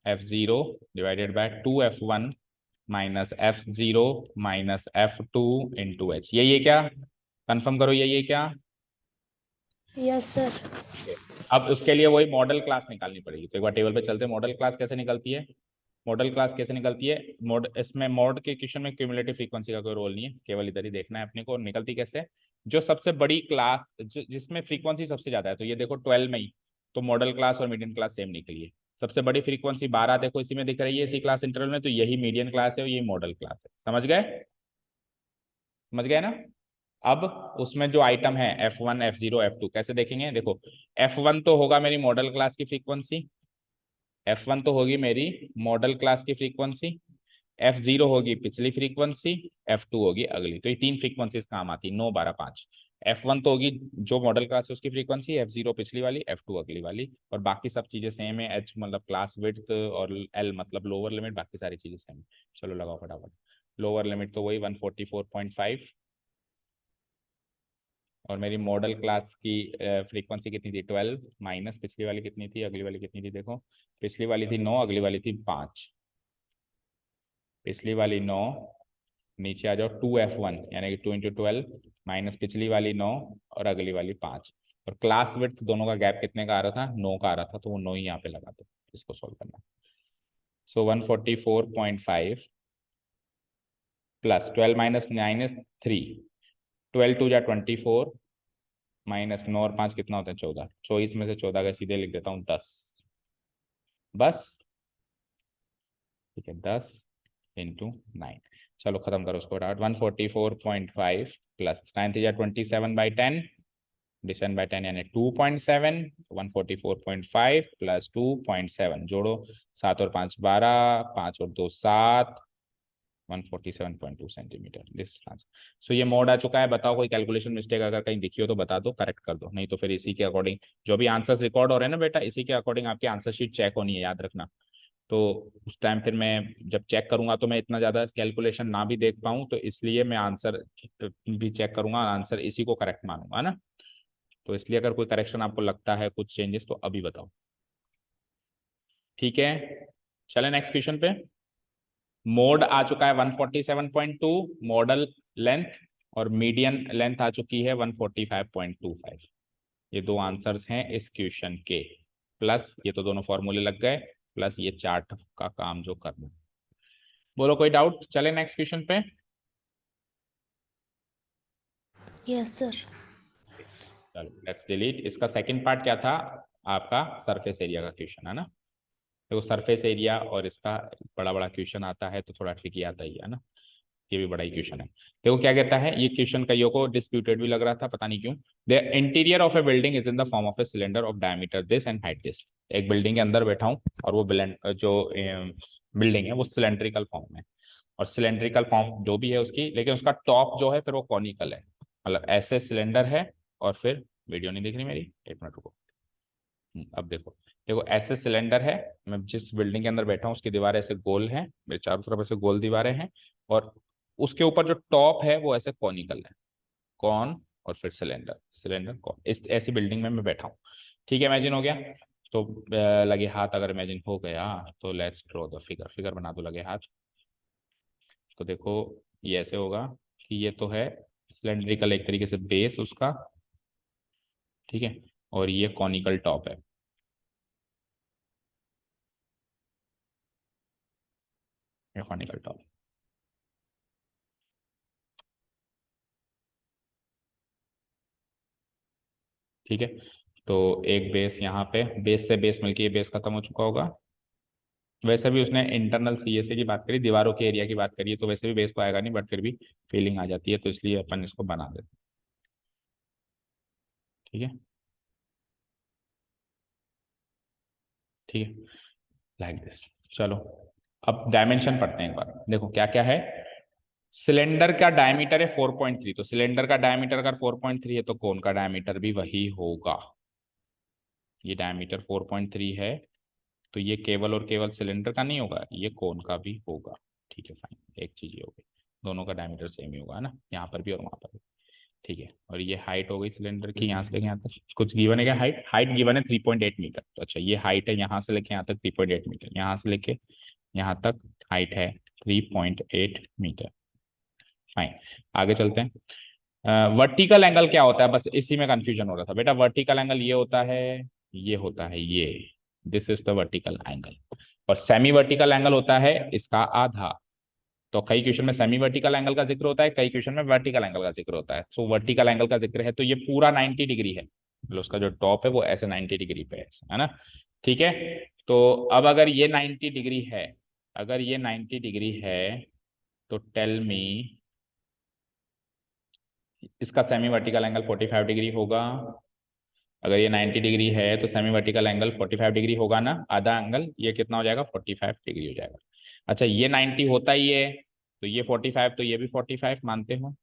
F0 divided by 2F1 minus F0 minus F2 into H। यही है क्या, कंफर्म करो, यही है क्या? Yes sir. अब उसके लिए वही मॉडल क्लास निकालनी पड़ेगी। तो एक बार टेबल पे चलते हैं, मॉडल क्लास कैसे निकलती है। मॉडल क्लास कैसे निकलती है, मॉड इसमें मॉड के क्वेश्चन में क्यूमुलेटिव फ्रीक्वेंसी का कोई रोल नहीं है, केवल इधर ही देखना है अपने को। निकलती कैसे, जो सबसे बड़ी क्लास जिसमें फ्रीक्वेंसी सबसे ज्यादा है, तो ये देखो 12 में ही तो मॉडल क्लास और मीडियन क्लास सेम निकली है। सबसे बड़ी फ्रीक्वेंसी 12 देखो इसी में दिख रही है, इसी क्लास इंटरवल में, तो यही मीडियन क्लास है और यही मॉडल क्लास है। समझ गए, समझ गए ना। अब उसमें जो आइटम है F1 F0 F2 कैसे देखेंगे, देखो F1 तो होगा मेरी मॉडल क्लास की फ्रीक्वेंसी, F1 तो होगी मेरी मॉडल क्लास की फ्रीक्वेंसी, F0 होगी पिछली फ्रीक्वेंसी, F2 होगी अगली। तो ये तीन फ्रीक्वेंसीज काम आती, 9 12 5। F1 तो होगी जो मॉडल क्लास है उसकी फ्रीक्वेंसी, F0 पिछली वाली, F2 अगली वाली, और बाकी सब चीजें सेम है। H मतलब क्लास विड्थ और L मतलब लोअर लिमिट, बाकी सारी चीजें सेम। चलो लगाओ फटाफट। लोअर लिमिट तो वही 144.5, और मेरी मॉडल क्लास की फ्रीक्वेंसी कितनी थी 12, माइनस पिछली वाली कितनी थी, अगली वाली कितनी थी देखो, पिछली वाली थी 9, अगली वाली थी 5। पिछली वाली 9, नीचे आ जाओ 2F1 यानी कि 2 × 12 माइनस पिछली वाली 9 और अगली वाली 5। और क्लास विड्थ दोनों का गैप कितने का आ रहा था, 9 का आ रहा था, तो वो 9 ही यहाँ पे लगा दो, इसको सॉल्व करना। सो 144.5 प्लस 12 माइनस 9 इज 3, 12 2 जा 24 माइनस 9 और 5 कितना होता है 14, 24 में से 14 का सीधे लिख देता हूँ 10, बस। ठीक है, 10 × 9। चलो खत्म करो उसको, 144.5 प्लस 9 3 27/10, डिवाइड बाय 10 यानी 2.7, 144.5 प्लस 2.7 जोड़ो, 7 और 5 12, 5 और 2 7, 147.2 सेंटीमीटर। This answer. सो ये मोड आ चुका है। बताओ कोई कैलकुलेशन मिस्टेक अगर कहीं दिखी हो तो बता दो, करेक्ट कर दो, नहीं तो फिर इसी के अकॉर्डिंग जो भी आंसर्स रिकॉर्ड हो रहे हैं ना बेटा, इसी के अकॉर्डिंग आपकी आंसर शीट चेक होनी है, याद रखना। तो उस टाइम फिर मैं जब चेक करूंगा तो मैं इतना ज़्यादा कैलकुलेशन ना भी देख पाऊँ, तो इसलिए मैं आंसर भी चेक करूंगा, आंसर इसी को करेक्ट मानूंगा ना। तो इसलिए अगर कोई करेक्शन आपको लगता है कुछ चेंजेस तो अभी बताओ, ठीक है। चले नेक्स्ट क्वेश्चन पे। मोड आ चुका है 147.2 मॉडल लेंथ, और मीडियन लेंथ आ चुकी है 145.25। ये दो आंसर्स हैं इस क्वेश्चन के, प्लस ये तो दोनों फॉर्मूले लग गए, प्लस ये चार्ट का काम जो करना। बोलो कोई डाउट, चले नेक्स्ट क्वेश्चन पे। Yes sir. चलो लेट्स डिलीट। इसका सेकंड पार्ट क्या था, आपका सरफेस एरिया का क्वेश्चन है ना। देखो सरफेस एरिया और इसका बड़ा बड़ा क्वेश्चन आता है तो थोड़ा ट्रिकी आता ही है ना, ये भी बड़ा ही क्वेश्चन है। देखो क्या कहता है ये क्वेश्चन, कईयों को डिस्प्यूटेड भी लग रहा था, पता नहीं क्यों। The interior of A building is in the form of a cylinder of diameter this and height this. एक बिल्डिंग के अंदर बैठा हूँ और वो जो बिल्डिंग है वो सिलेंड्रिकल फॉर्म में, और सिलेंड्रिकल फॉर्म जो भी है उसकी, लेकिन उसका टॉप जो है फिर वो कॉनिकल है, मतलब ऐसे सिलेंडर है। और फिर वीडियो नहीं दिख रही मेरी, एक मिनट रुको। अब देखो, देखो ऐसे सिलेंडर है, मैं जिस बिल्डिंग के अंदर बैठा हूँ उसकी दीवारें ऐसे गोल हैं, मेरे चारों तरफ ऐसे गोल दीवारें हैं, और उसके ऊपर जो टॉप है वो ऐसे कॉनिकल है, कॉन और फिर सिलेंडर, सिलेंडर कॉन, इस ऐसी बिल्डिंग में मैं बैठा हूँ। ठीक है, इमेजिन हो गया। तो लगे हाथ अगर इमेजिन हो गया तो let's draw the figure, figure बना दो लगे हाथ। तो देखो ये ऐसे होगा कि ये तो है सिलेंड्रिकल एक तरीके से बेस उसका, ठीक है, और ये कॉनिकल टॉप है। ये कॉनिकल टॉप, ठीक है। तो एक बेस यहाँ पे, बेस से बेस मिलके ये बेस खत्म हो चुका होगा। वैसे भी उसने इंटरनल सीएसए की बात करी, दीवारों के एरिया की बात करी है, तो वैसे भी बेस तो आएगा नहीं, बट फिर भी फीलिंग आ जाती है, तो इसलिए अपन इसको बना देते हैं, ठीक है, ठीक है, लाइक दिस। चलो अब डायमेंशन पढ़ते हैं एक बार, देखो क्या क्या है। सिलेंडर का डायमीटर है 4.3, तो सिलेंडर का डायमीटर अगर 4.3 है तो कोन का डायमीटर भी वही होगा। ये डायमीटर 4.3 है, तो ये केवल और केवल सिलेंडर का नहीं होगा, ये कोन का भी होगा। ठीक है फाइन, एक चीज ये हो गई, दोनों का डायमीटर सेम ही होगा ना, यहाँ पर भी और वहां पर भी। ठीक है, और ये हाइट हो गई सिलेंडर की, यहाँ से लेके यहाँ तक कुछ गिवन है क्या, हाइट, हाइट गिवन है 3.8 मीटर। तो अच्छा ये हाइट है यहाँ से लेके यहाँ तक 3.8 मीटर, यहाँ से लेके यहाँ तक हाइट है 3.8 मीटर। फाइन, आगे चलते हैं। वर्टिकल एंगल क्या होता है, बस इसी में कंफ्यूजन हो रहा था बेटा। वर्टिकल एंगल ये होता है, ये होता है ये, this is the vertical angle. और सेमी वर्टिकल एंगल होता है इसका आधा। तो कई क्वेश्चन में सेमी वर्टिकल एंगल का जिक्र होता है, कई क्वेश्चन में वर्टिकल एंगल का जिक्र होता है। सो वर्टिकल एंगल का जिक्र है तो ये पूरा 90 डिग्री है, मतलब उसका जो टॉप है वो ऐसे 90 डिग्री पे है ना। ठीक है, तो अब अगर ये 90 डिग्री है, अगर ये 90 डिग्री है, तो टेल मी इसका सेमी वर्टिकल एंगल 45 डिग्री होगा। अगर ये 90 डिग्री है तो सेमी वर्टिकल एंगल 45 डिग्री होगा ना, आधा एंगल ये कितना हो जाएगा, 45 डिग्री हो जाएगा। अच्छा ये 90 होता ही है, तो ये 45 तो ये भी 45 मानते हो।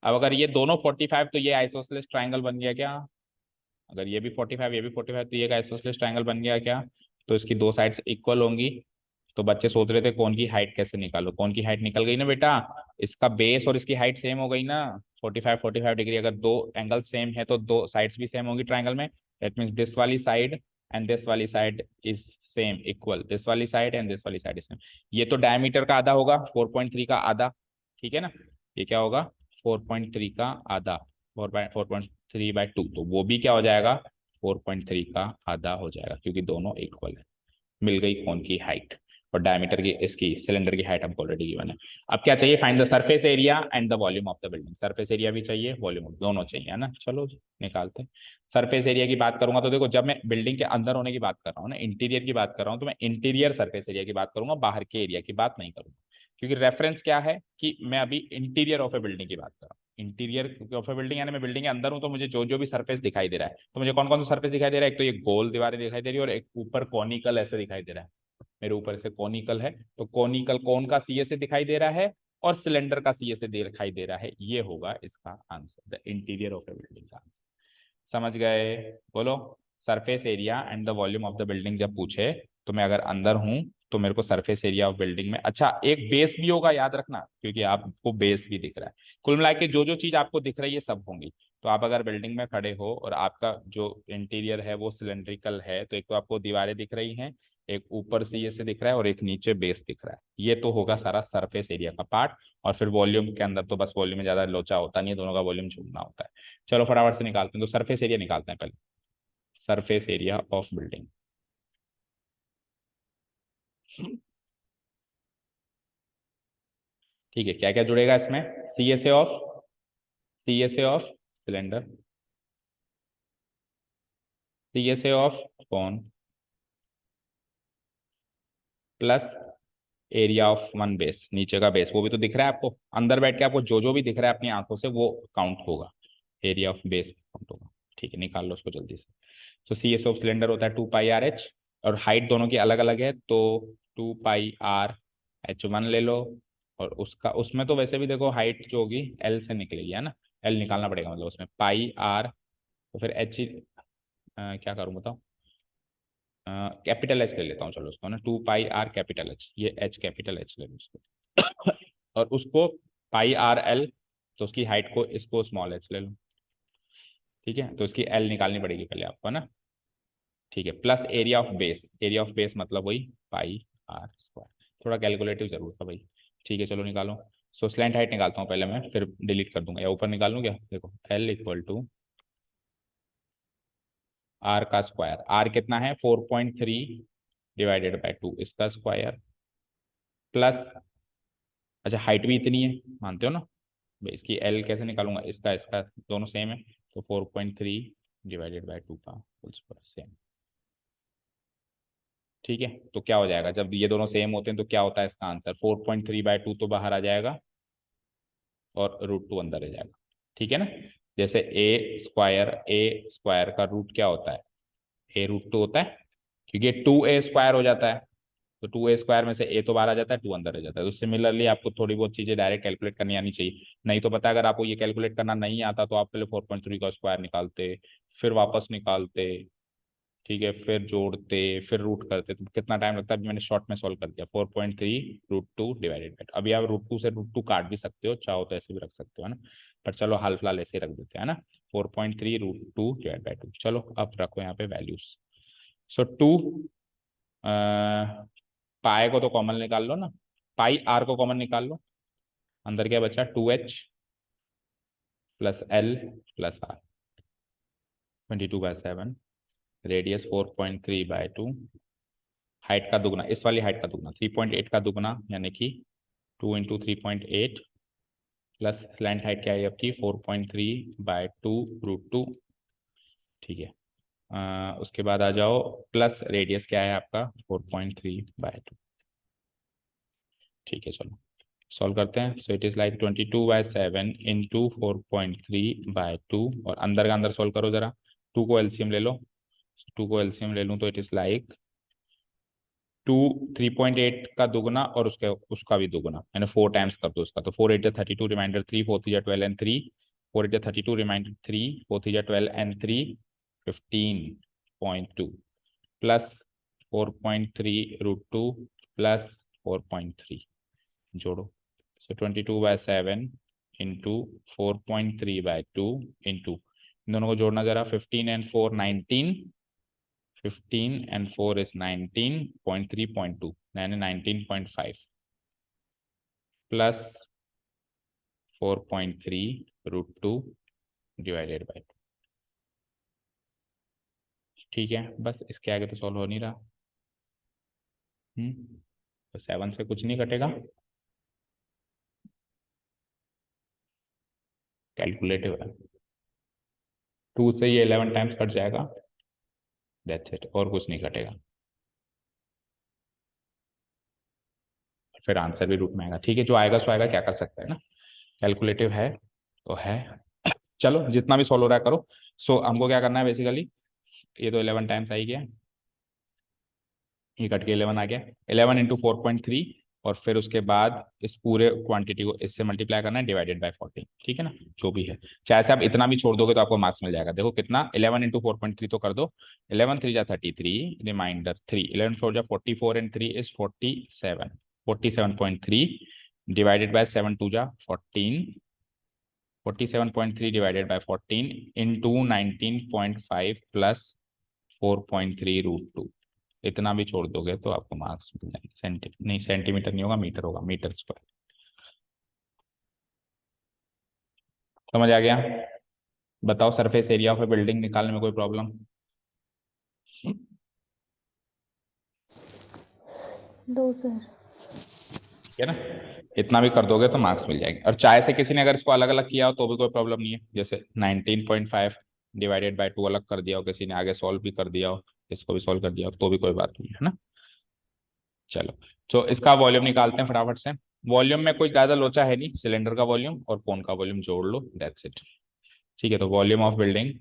अब अगर ये दोनों 45 तो ये आइसोसेलेस ट्रायंगल बन गया क्या? अगर ये भी 45 ये भी 45 तो ये आइसोसेलेस ट्रायंगल बन गया क्या? तो इसकी दो साइड्स इक्वल होंगी। तो बच्चे सोच रहे थे कौन की हाइट कैसे निकालो, कौन की हाइट निकल गई ना बेटा, इसका बेस और इसकी हाइट सेम हो गई ना। 45 डिग्री, अगर दो एंगल सेम है तो दो साइड्स भी सेम होगी ट्रायंगल में। दैट मीन्स दिस वाली साइड एंड दिस वाली side is same equal, this वाली साइड एंड दिस वाली साइड इज सेम। ये तो डायमीटर का आधा होगा, 4.3 का आधा, ठीक है ना। ये क्या होगा, 4.3 का आधा, 4.3/2, तो वो भी क्या हो जाएगा, 4.3 का आधा हो जाएगा, क्योंकि दोनों इक्वल है। मिल गई कौन की हाइट, और डायमीटर की इसकी सिलेंडर की हाइट हमको ऑलरेडी गिवन है। अब क्या चाहिए, find the surface area and the volume of the building. Surface area भी चाहिए, वॉल्यूम दोनों चाहिए, है ना। चलो जी निकालते हैं। सरफेस एरिया की बात करूंगा तो देखो, जब मैं बिल्डिंग के अंदर होने की बात कर रहा हूँ ना, इंटीरियर की बात कर रहा हूँ, तो मैं इंटीरियर सरफेस एरिया की बात करूंगा, बाहर के एरिया की बात नहीं करूंगा। क्योंकि रेफरेंस क्या है कि मैं अभी इंटीरियर ऑफ ए बिल्डिंग की बात कर रहा हूँ। इंटीरियर ऑफ ए बिल्डिंग यानी मैं बिल्डिंग के अंदर हूँ, तो मुझे जो जो भी सरफेस दिखाई दे रहा है, तो मुझे कौन कौन सा सरफेस दिखाई दे रहा है, एक तो ये गोल दीवारें दिखाई दे रही है, और एक ऊपर कॉनिकल ऐसे दिखाई दे रहा है। मेरे ऊपर से कॉनिकल है, तो कॉनिकल कौन का सीए से दिखाई दे रहा है, और सिलेंडर का सीए से दिखाई दे रहा है, ये होगा इसका answer, the interior of A building का आंसर। समझ गए, बोलो। Surface area and the volume of the building जब पूछे, तो मैं अगर अंदर हूं तो मेरे को सरफेस एरिया ऑफ बिल्डिंग में, अच्छा एक बेस भी होगा याद रखना, क्योंकि आपको बेस भी दिख रहा है। कुल मिला के जो जो चीज आपको दिख रही है सब होंगी। तो आप अगर बिल्डिंग में खड़े हो और आपका जो इंटीरियर है वो सिलेंड्रिकल है, तो एक तो आपको दीवारें दिख रही हैं, एक ऊपर से ये से दिख रहा है, और एक नीचे बेस दिख रहा है। ये तो होगा सारा सरफेस एरिया का पार्ट। और फिर वॉल्यूम के अंदर तो बस वॉल्यूम में ज्यादा लोचा होता नहीं है, दोनों का वॉल्यूम झूमना होता है। चलो फटाफट से निकालते हैं, तो सरफेस एरिया निकालते हैं पहले। सरफेस एरिया ऑफ बिल्डिंग, ठीक है, क्या क्या जुड़ेगा इसमें, C S A of cylinder, C S A of cone, plus area of one base, नीचे का बेस वो भी तो दिख रहा है आपको, अंदर बैठ के आपको जो जो भी दिख रहा है अपनी आंखों से वो काउंट होगा, एरिया ऑफ बेस काउंट होगा। ठीक है, निकाल लो उसको जल्दी से। तो सी एस ऑफ सिलेंडर होता है 2πr/h, और हाइट दोनों की अलग अलग है, तो 2πr/h1 ले लो। और उसका उसमें तो वैसे भी देखो हाइट जो होगी एल से निकलेगी, है ना। एल निकालना पड़ेगा, मतलब उसमें पाई आर, तो फिर एच, क्या करूँ बताओ, कैपिटल एच ले लेता हूँ, चलो उसको ना, 2πr कैपिटल एच, ये एच कैपिटल एच ले लो उसको। और उसको πr/l, तो उसकी हाइट को इसको स्मॉल एच ले लो। ठीक है, तो इसकी एल निकालनी पड़ेगी पहले आपको, है ना। ठीक है, plus area of base, area of base मतलब वही πr²। थोड़ा कैलकुलेटिव जरूर था भाई। ठीक है चलो निकालो। सो स्लैंट हाइट निकालता हूँ पहले मैं, फिर डिलीट कर दूंगा, या ऊपर निकाल लूँ क्या, देखो एल इक्वल टू आर का स्क्वायर, आर कितना है 4.3 डिवाइडेड बाई 2 इसका स्क्वायर, प्लस, अच्छा हाइट भी इतनी है मानते हो ना भाई, इसकी एल कैसे निकालूंगा, इसका इसका दोनों सेम है, तो 4.3 डिवाइडेड बाई 2 का होल स्क्वायर सेम। ठीक है, तो क्या हो जाएगा, जब ये दोनों सेम होते हैं तो क्या होता है इसका आंसर, 4.3/2 तो बाहर आ जाएगा, और √2 अंदर आ जाएगा। ठीक है ना। जैसे ए स्क्वायर का रूट क्या होता है, a√2 होता है, क्योंकि 2a² हो जाता है, तो 2a² में से a तो बाहर आ जाता है, 2 अंदर आ जाता है। तो सिमिलरली आपको थोड़ी बहुत चीजें डायरेक्ट कैलकुलेट करनी आनी चाहिए। नहीं तो पता है, अगर आपको ये कैलकुलेट करना नहीं आता तो आप पहले 4.3 का स्क्वायर निकालते, फिर वापस निकालते, ठीक है, फिर जोड़ते, फिर रूट करते, तो कितना टाइम लगता है। अभी मैंने शॉर्ट में सॉल्व कर दिया, 4.3 √2 डिवाइडेड बाई, अभी आप √2 से √2 काट भी सकते हो, चाहो तो ऐसे भी रख सकते हो, है ना। पर चलो हाल फिलहाल ऐसे ही रख देते हैं ना, 4.3 √2 डिवाइड बाई 2। चलो अब रखो यहाँ पे वैल्यूज। सो 2, पाए को तो कॉमन निकाल लो ना, पाई आर को कॉमन निकाल लो, अंदर क्या बचा 2h, plus L plus R. 22/7 radius 4.3/2, height का दुगना, इस वाली हाइट का दुगना 3.8 का दुगना यानी कि 2 × 3.8 प्लस स्लैंट हाइट क्या है आपकी 4.3/2√2। ठीक है, उसके बाद आ जाओ प्लस रेडियस क्या है आपका 4.3/2। ठीक है, चलो सॉल्व करते हैं। So it is like 22/7 into 4.3/2, और अंदर का अंदर सॉल्व करो जरा। 2 को एलसीएम ले लो, 2 को एलसीएम ले लूँ तो इट इज लाइक 2 3.8 का दुगना और उसका भी दुगना, यानी 4 टाइम्स कर दो उसका, तो 4 × 32 reminder 3, 4 × 12 and 3, 4 × 32 reminder 3, 4 × 12 and 3 15.2 plus 4.3√2 plus 4.3 जोड़ो। सो 22/7 इंटू 4.3/2 इंटू, इन दोनों को जोड़ना जरा, 15 एंड 4 19, 15 and 4 is 19.3.2 यानी 19.5 प्लस 4.3√2 डिवाइडेड बाय 2। ठीक है, बस इसके आगे तो सॉल्व हो नहीं रहा। तो 7 से कुछ नहीं कटेगा, कैलकुलेटिव है। 2 से ये 11 टाइम्स कट जाएगा, दैट्स इट, और कुछ नहीं कटेगा, फिर आंसर भी रूट में आएगा। ठीक है, जो आएगा सो आएगा, क्या कर सकते हैं ना, कैलकुलेटिव है तो है। चलो जितना भी सॉल्व हो रहा है करो। सो हमको क्या करना है बेसिकली, ये तो 11 टाइम्स आई गया, ये कट के 11 आ गया, 11 × 4.3, और फिर उसके बाद इस पूरे क्वांटिटी को इससे मल्टीप्लाई करना है डिवाइडेड बाय 14। ठीक है ना, जो भी है, चाहे से आप इतना भी छोड़ दोगे तो आपको मार्क्स मिल जाएगा। देखो कितना, 11 × 4.3 तो कर दो, 11 3 जा 33 रिमाइंडर 3, 11 4 जा 44 एंड 3 इज 47, 47.3 डिवाइडेड बाय 7 2 जा 14, 47.3 डिवाइडेड बाय 14 इंटू 19.5 प्लस 4.3√2। इतना भी छोड़ दोगे तो आपको मार्क्स मिल जाएंगे। नहीं सेंटीमीटर नहीं होगा, मीटर होगा, मीटर स्क्वायर। समझ आ गया? बताओ surface area of A building निकालने में कोई प्रॉब्लम? दो सर। ठीक है ना, इतना भी कर दोगे तो मार्क्स मिल जाएंगे। और चाहे से किसी ने अगर इसको अलग अलग किया हो तो भी कोई प्रॉब्लम नहीं है, जैसे 19.5 डिवाइडेड बाय 2 अलग कर दिया हो, किसी ने आगे सॉल्व भी कर दिया हो, इसको भी सॉल्व कर दिया हो, तो भी कोई बात नहीं है ना। चलो, तो इसका वॉल्यूम निकालते हैं फटाफट से। वॉल्यूम में कोई ज्यादा लोचा है नहीं, सिलेंडर का वॉल्यूम और कोन का वॉल्यूम जोड़ लो, दैट्स इट। ठीक है, तो वॉल्यूम ऑफ बिल्डिंग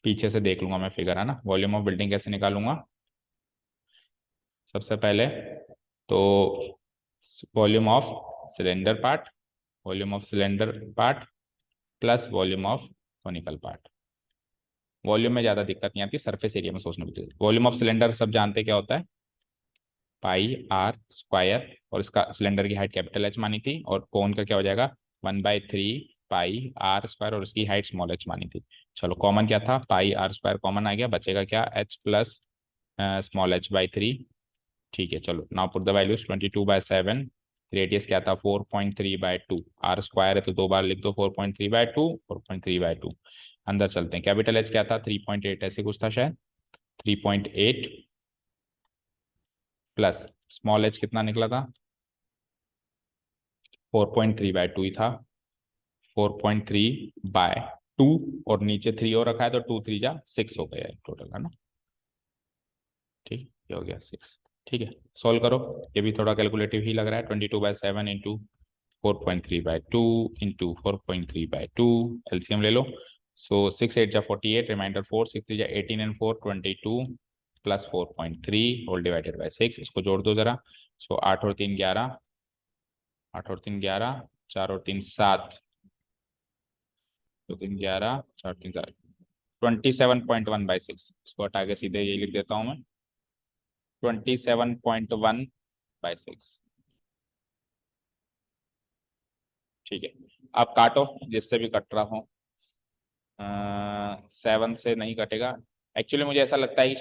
पीछे से देख लूंगा मैं फिगर, है ना। वॉल्यूम ऑफ बिल्डिंग कैसे निकालूंगा, सबसे पहले तो volume of cylinder part, volume of cylinder part plus volume of conical part. Volume में ज्यादा दिक्कत नहीं आती, सरफेस एरिया में सोचने की जरूरत। वॉल्यूम ऑफ सिलेंडर सब जानते हैं क्या होता है, πr², और इसका सिलेंडर की हाइट कैपिटल एच मानी थी, और कोन का क्या हो जाएगा 1/3 πr², और इसकी हाइट स्मॉल एच मानी थी। चलो कॉमन क्या था, πr² कॉमन आ गया, बचेगा क्या h प्लस स्मॉल h/3। ठीक है, चलो now put the values. 22/7 radius क्या था 4.3/2, r² है तो 2 बार लिख दो 4.3/2, 4.3/2। अंदर चलते हैं, कैपिटल एच क्या था 3.8, ऐसे कुछ था शायद, 3.8 प्लस स्मॉल एच कितना निकला था 4.3/2 ही था, 4.3/2, और नीचे 3 और रखा है तो 2 3 जा 6 हो गया टोटल, है ना। ठीक, ये हो गया 6। ठीक है, सॉल्व करो, ये भी थोड़ा कैलकुलेटिव ही लग रहा है। 22/7 इंटू 4.3/2 इंटू 4.3/2, एलसीएम ले लो। सो 6 8 जा 48 रिमाइंडर 4, 6 3 जा 18 and 4 22 plus 4.3 whole divided by 6, इसको जोड़ दो जरा। सो 8 और 3 11, 8 और 3 11, 4 और 3 7, 2 3 11, 4 3 7, 27.1/6, इसको हटा के सीधे ये लिख देता हूँ मैं, 27.1/6। ठीक है, अब काटो जिससे भी कट रहा हो। 7 से नहीं कटेगा, एक्चुअली मुझे ऐसा लगता है कि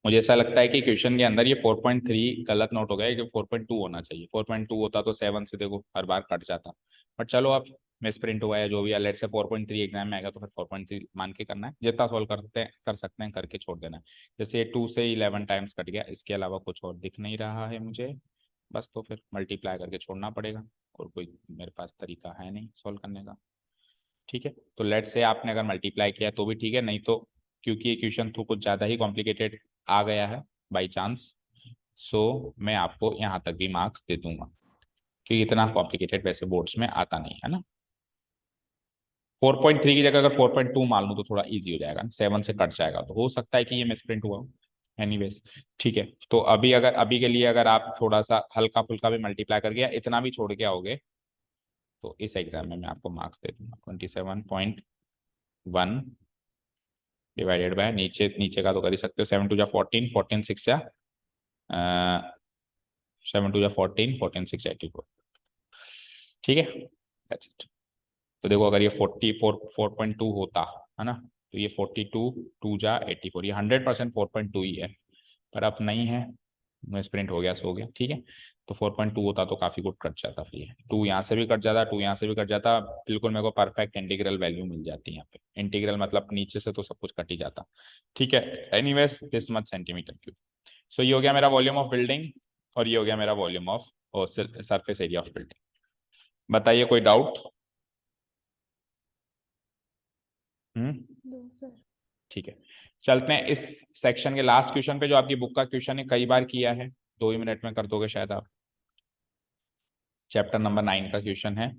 मुझे ऐसा लगता है कि क्वेश्चन के अंदर ये 4.3 गलत नोट हो गया है, जो 4.2 होना चाहिए। 4.2 होता तो 7 से देखो हर बार कट जाता, बट चलो अब मिस प्रिंट हुआ है जो भी है, लेट से 4.3 एग्जाम में आएगा तो फिर 4.3 मान के करना है, जितना सॉल्व करते हैं कर सकते हैं करके छोड़ देना है। जैसे 2 से 11 टाइम्स कट गया, इसके अलावा कुछ और दिख नहीं रहा है मुझे, बस तो फिर मल्टीप्लाई करके छोड़ना पड़ेगा, और कोई मेरे पास तरीका है नहीं सॉल्व करने का। ठीक है, तो लेट से आपने अगर मल्टीप्लाई किया तो भी ठीक है, नहीं तो क्योंकि ये क्वेश्चन तो कुछ ज़्यादा ही कॉम्प्लिकेटेड आ गया है बाई चांस, सो मैं आपको यहाँ तक भी मार्क्स दे दूंगा, क्योंकि इतना कॉम्प्लिकेटेड वैसे बोर्ड्स में आता नहीं है ना। 4.3 की जगह अगर 4.2 मान लूँ तो थोड़ा इजी हो जाएगा, 7 से कट जाएगा, तो हो सकता है कि ये मिसप्रिंट हुआ हो। एनीवेज ठीक है, तो अभी के लिए अगर आप थोड़ा सा हल्का फुल्का भी मल्टीप्लाई कर गया, इतना भी छोड़ के आओगे, तो इस एग्जाम में मैं आपको मार्क्स दे दूंगा 27.1 डिवाइडेड बाय, नीचे नीचे का तो कर ही सकते हो, 7 2 जा 14, 14 6 जा 7 2 जा 14, 14 6 84। ठीक है, दैट्स इट। तो देखो अगर ये 4.2 होता है ना, तो ये 42 2 जा 84, ये 100% 4.2 ही है, पर अब नहीं है, मिसप्रिंट हो गया, सो हो गया। ठीक है, तो 4.2 होता तो काफी गुड कट जाता, फिर ये 2 यहाँ से भी कट जाता, 2 यहाँ से भी कट जाता, बिल्कुल मेरे को परफेक्ट इंटीग्रल वैल्यू मिल जाती है यहाँ पे। इंटीग्रल मतलब नीचे से तो सब कुछ कट ही जाता। ठीक है, anyways this much centimetre cube. So ये हो गया मेरा वॉल्यूम ऑफ बिल्डिंग, और ये हो गया मेरा volume of surface area of building. बताइए कोई डाउट? दो सर। ठीक है, चलते हैं इस सेक्शन के लास्ट क्वेश्चन पे, जो आपकी बुक का क्वेश्चन है, कई बार किया है, 2 ही मिनट में कर दोगे शायद आप। चैप्टर नंबर 9 का क्वेश्चन है,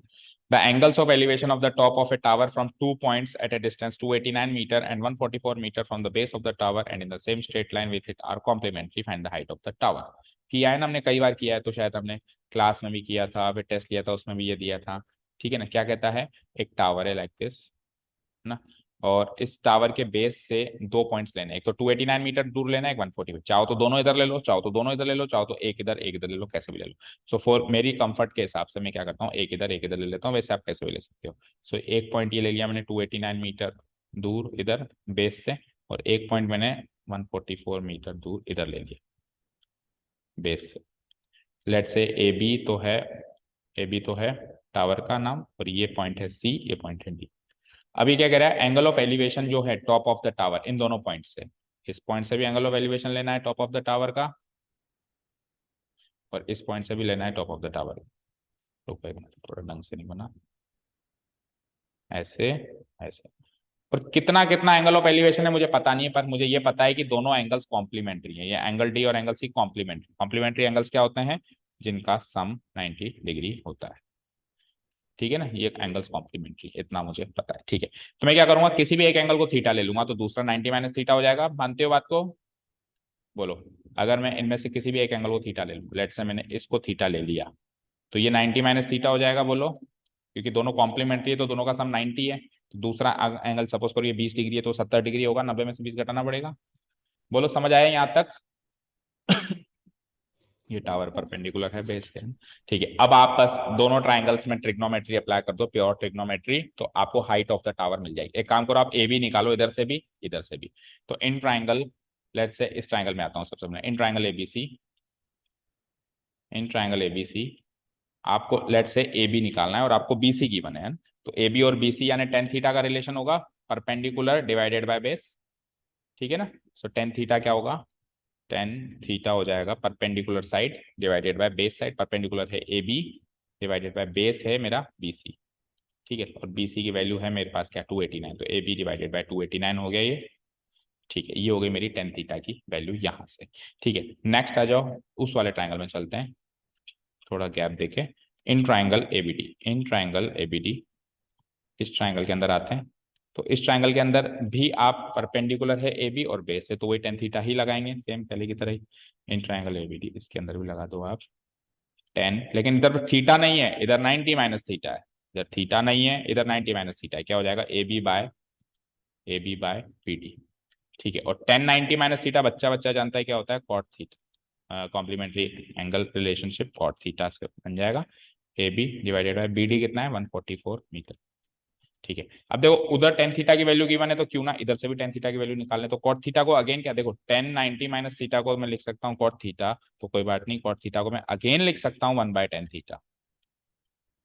the angles of elevation of the top of a tower from 2 points at a distance 289 metre and 144 metre from the base of the tower and in the same straight line with it are complementary, find the height of the tower. किया है ना हमने, कई बार किया है, तो शायद हमने क्लास में भी किया था, फिर टेस्ट लिया था उसमें भी ये दिया था। ठीक है ना, क्या कहता है, एक टावर है लाइक दिस ना, और इस टावर के बेस से 2 पॉइंट्स लेने, एक तो 289 मीटर दूर लेना है, एक 145, चाहो तो दोनों इधर ले लो, चाहो तो दोनों इधर ले लो, चाहो तो एक इधर ले लो, कैसे भी ले लो। सो फॉर मेरी कंफर्ट के हिसाब से मैं क्या करता हूँ, एक इधर ले लेता हूँ, वैसे आप कैसे भी ले सकते हो। सो एक पॉइंट ये ले लिया मैंने 289 मीटर दूर इधर बेस से, और एक पॉइंट मैंने 144 मीटर दूर इधर ले लिया बेस से। लेट से ए बी तो है टावर का नाम, और ये पॉइंट है सी, ये पॉइंट है डी। अभी क्या कह रहा है, एंगल ऑफ एलिवेशन जो है टॉप ऑफ द टावर, इन दोनों पॉइंट से, इस पॉइंट से भी एंगल ऑफ एलिवेशन लेना है टॉप ऑफ द टावर का, और इस पॉइंट से भी लेना है टॉप ऑफ द टावर। तो थोड़ा ढंग से नहीं बना, ऐसे ऐसे। और कितना कितना एंगल ऑफ एलिवेशन है मुझे पता नहीं है, पर मुझे ये पता है कि दोनों एंगल्स कॉम्प्लीमेंट्री है, ये एंगल डी और angle C complementary. Complementary angles क्या होते हैं, जिनका सम 90 डिग्री होता है। ठीक है ना, ये एंगल्स कॉम्प्लीमेंट्री, इतना मुझे पता है। ठीक है, तो मैं क्या करूंगा, किसी भी एक एंगल को थीटा ले लूंगा, तो दूसरा 90 माइनस थीटा हो जाएगा। मानते हो बात को, बोलो। अगर मैं इनमें से किसी भी एक एंगल को थीटा ले लूँ, लेट से मैंने इसको थीटा ले लिया, तो ये 90 माइनस थीटा हो जाएगा, बोलो, क्योंकि दोनों कॉम्प्लीमेंट्री है तो दोनों का सम 90 है। तो दूसरा एंगल सपोज करो ये 20 डिग्री है, तो 70 डिग्री होगा, 90 में से 20 घटाना पड़ेगा। बोलो समझ आया यहाँ तक? ये टावर सर परपेंडिकुलर है बेस के। ठीक है, अब आप बस दोनों ट्राइंगल्स में ट्रिग्नोमेट्री अप्लाई कर दो, प्योर ट्रिग्नोमेट्री, तो आपको हाइट ऑफ द टावर मिल जाएगी। एक काम करो, आप ए बी निकालो, इधर से भी इधर से भी। तो इन ट्राइंगल, लेट्स से इस ट्राइंगल में आता हूँ सबसे पहले, in triangle ABC, in triangle ABC, आपको लेट से ए बी निकालना है और आपको बीसी की बने हैं, तो ए बी और बीसी यानी टेन थीटा का रिलेशन होगा, परपेंडिकुलर डिवाइडेड बाय बेस। ठीक है ना, सो टेन थीटा क्या होगा, टेन थीटा हो जाएगा perpendicular side divided by base side. Perpendicular है A B divided by base है मेरा बी सी। ठीक है, और बी सी की वैल्यू है मेरे पास क्या, 289, तो ए बी डिवाइडेड बाय 289 हो गया ये। ठीक है, ये हो गई मेरी टेन थीटा की वैल्यू यहाँ से। ठीक है, नेक्स्ट आ जाओ, उस वाले ट्राइंगल में चलते हैं, थोड़ा गैप देके। In triangle ABD, in triangle ABD, इस ट्राइंगल के अंदर आते हैं, तो इस ट्राइंगल के अंदर भी आप परपेंडिकुलर है ए बी और बेस है, तो वही टेन थीटा ही लगाएंगे, सेम पहले की तरह ही। इन ट्राइंगल एबीडी, इसके अंदर भी लगा दो आप 10, लेकिन इधर थीटा नहीं है, इधर 90 माइनस थीटा है, इधर थीटा नहीं है, इधर 90 माइनस थीटा है, क्या हो जाएगा, A B by B D. ठीक है, और 10 90 माइनस थीटा बच्चा बच्चा जानता है क्या होता है, cot theta, complementary angle relationship cot theta से बन जाएगा। A B divided by B D कितना है, 144 मीटर। ठीक है, अब देखो उधर टेन थीटा की वैल्यू गिवन है तो क्यों ना इधर से भी टेन थीटा की वैल्यू निकाल लें। तो कॉट थीटा को अगेन क्या, देखो टेन 90 माइनस थीटा को मैं लिख सकता हूँ कॉट थीटा, तो कोई बात नहीं, कॉट थीटा को मैं अगेन लिख सकता हूँ 1/10 थीटा।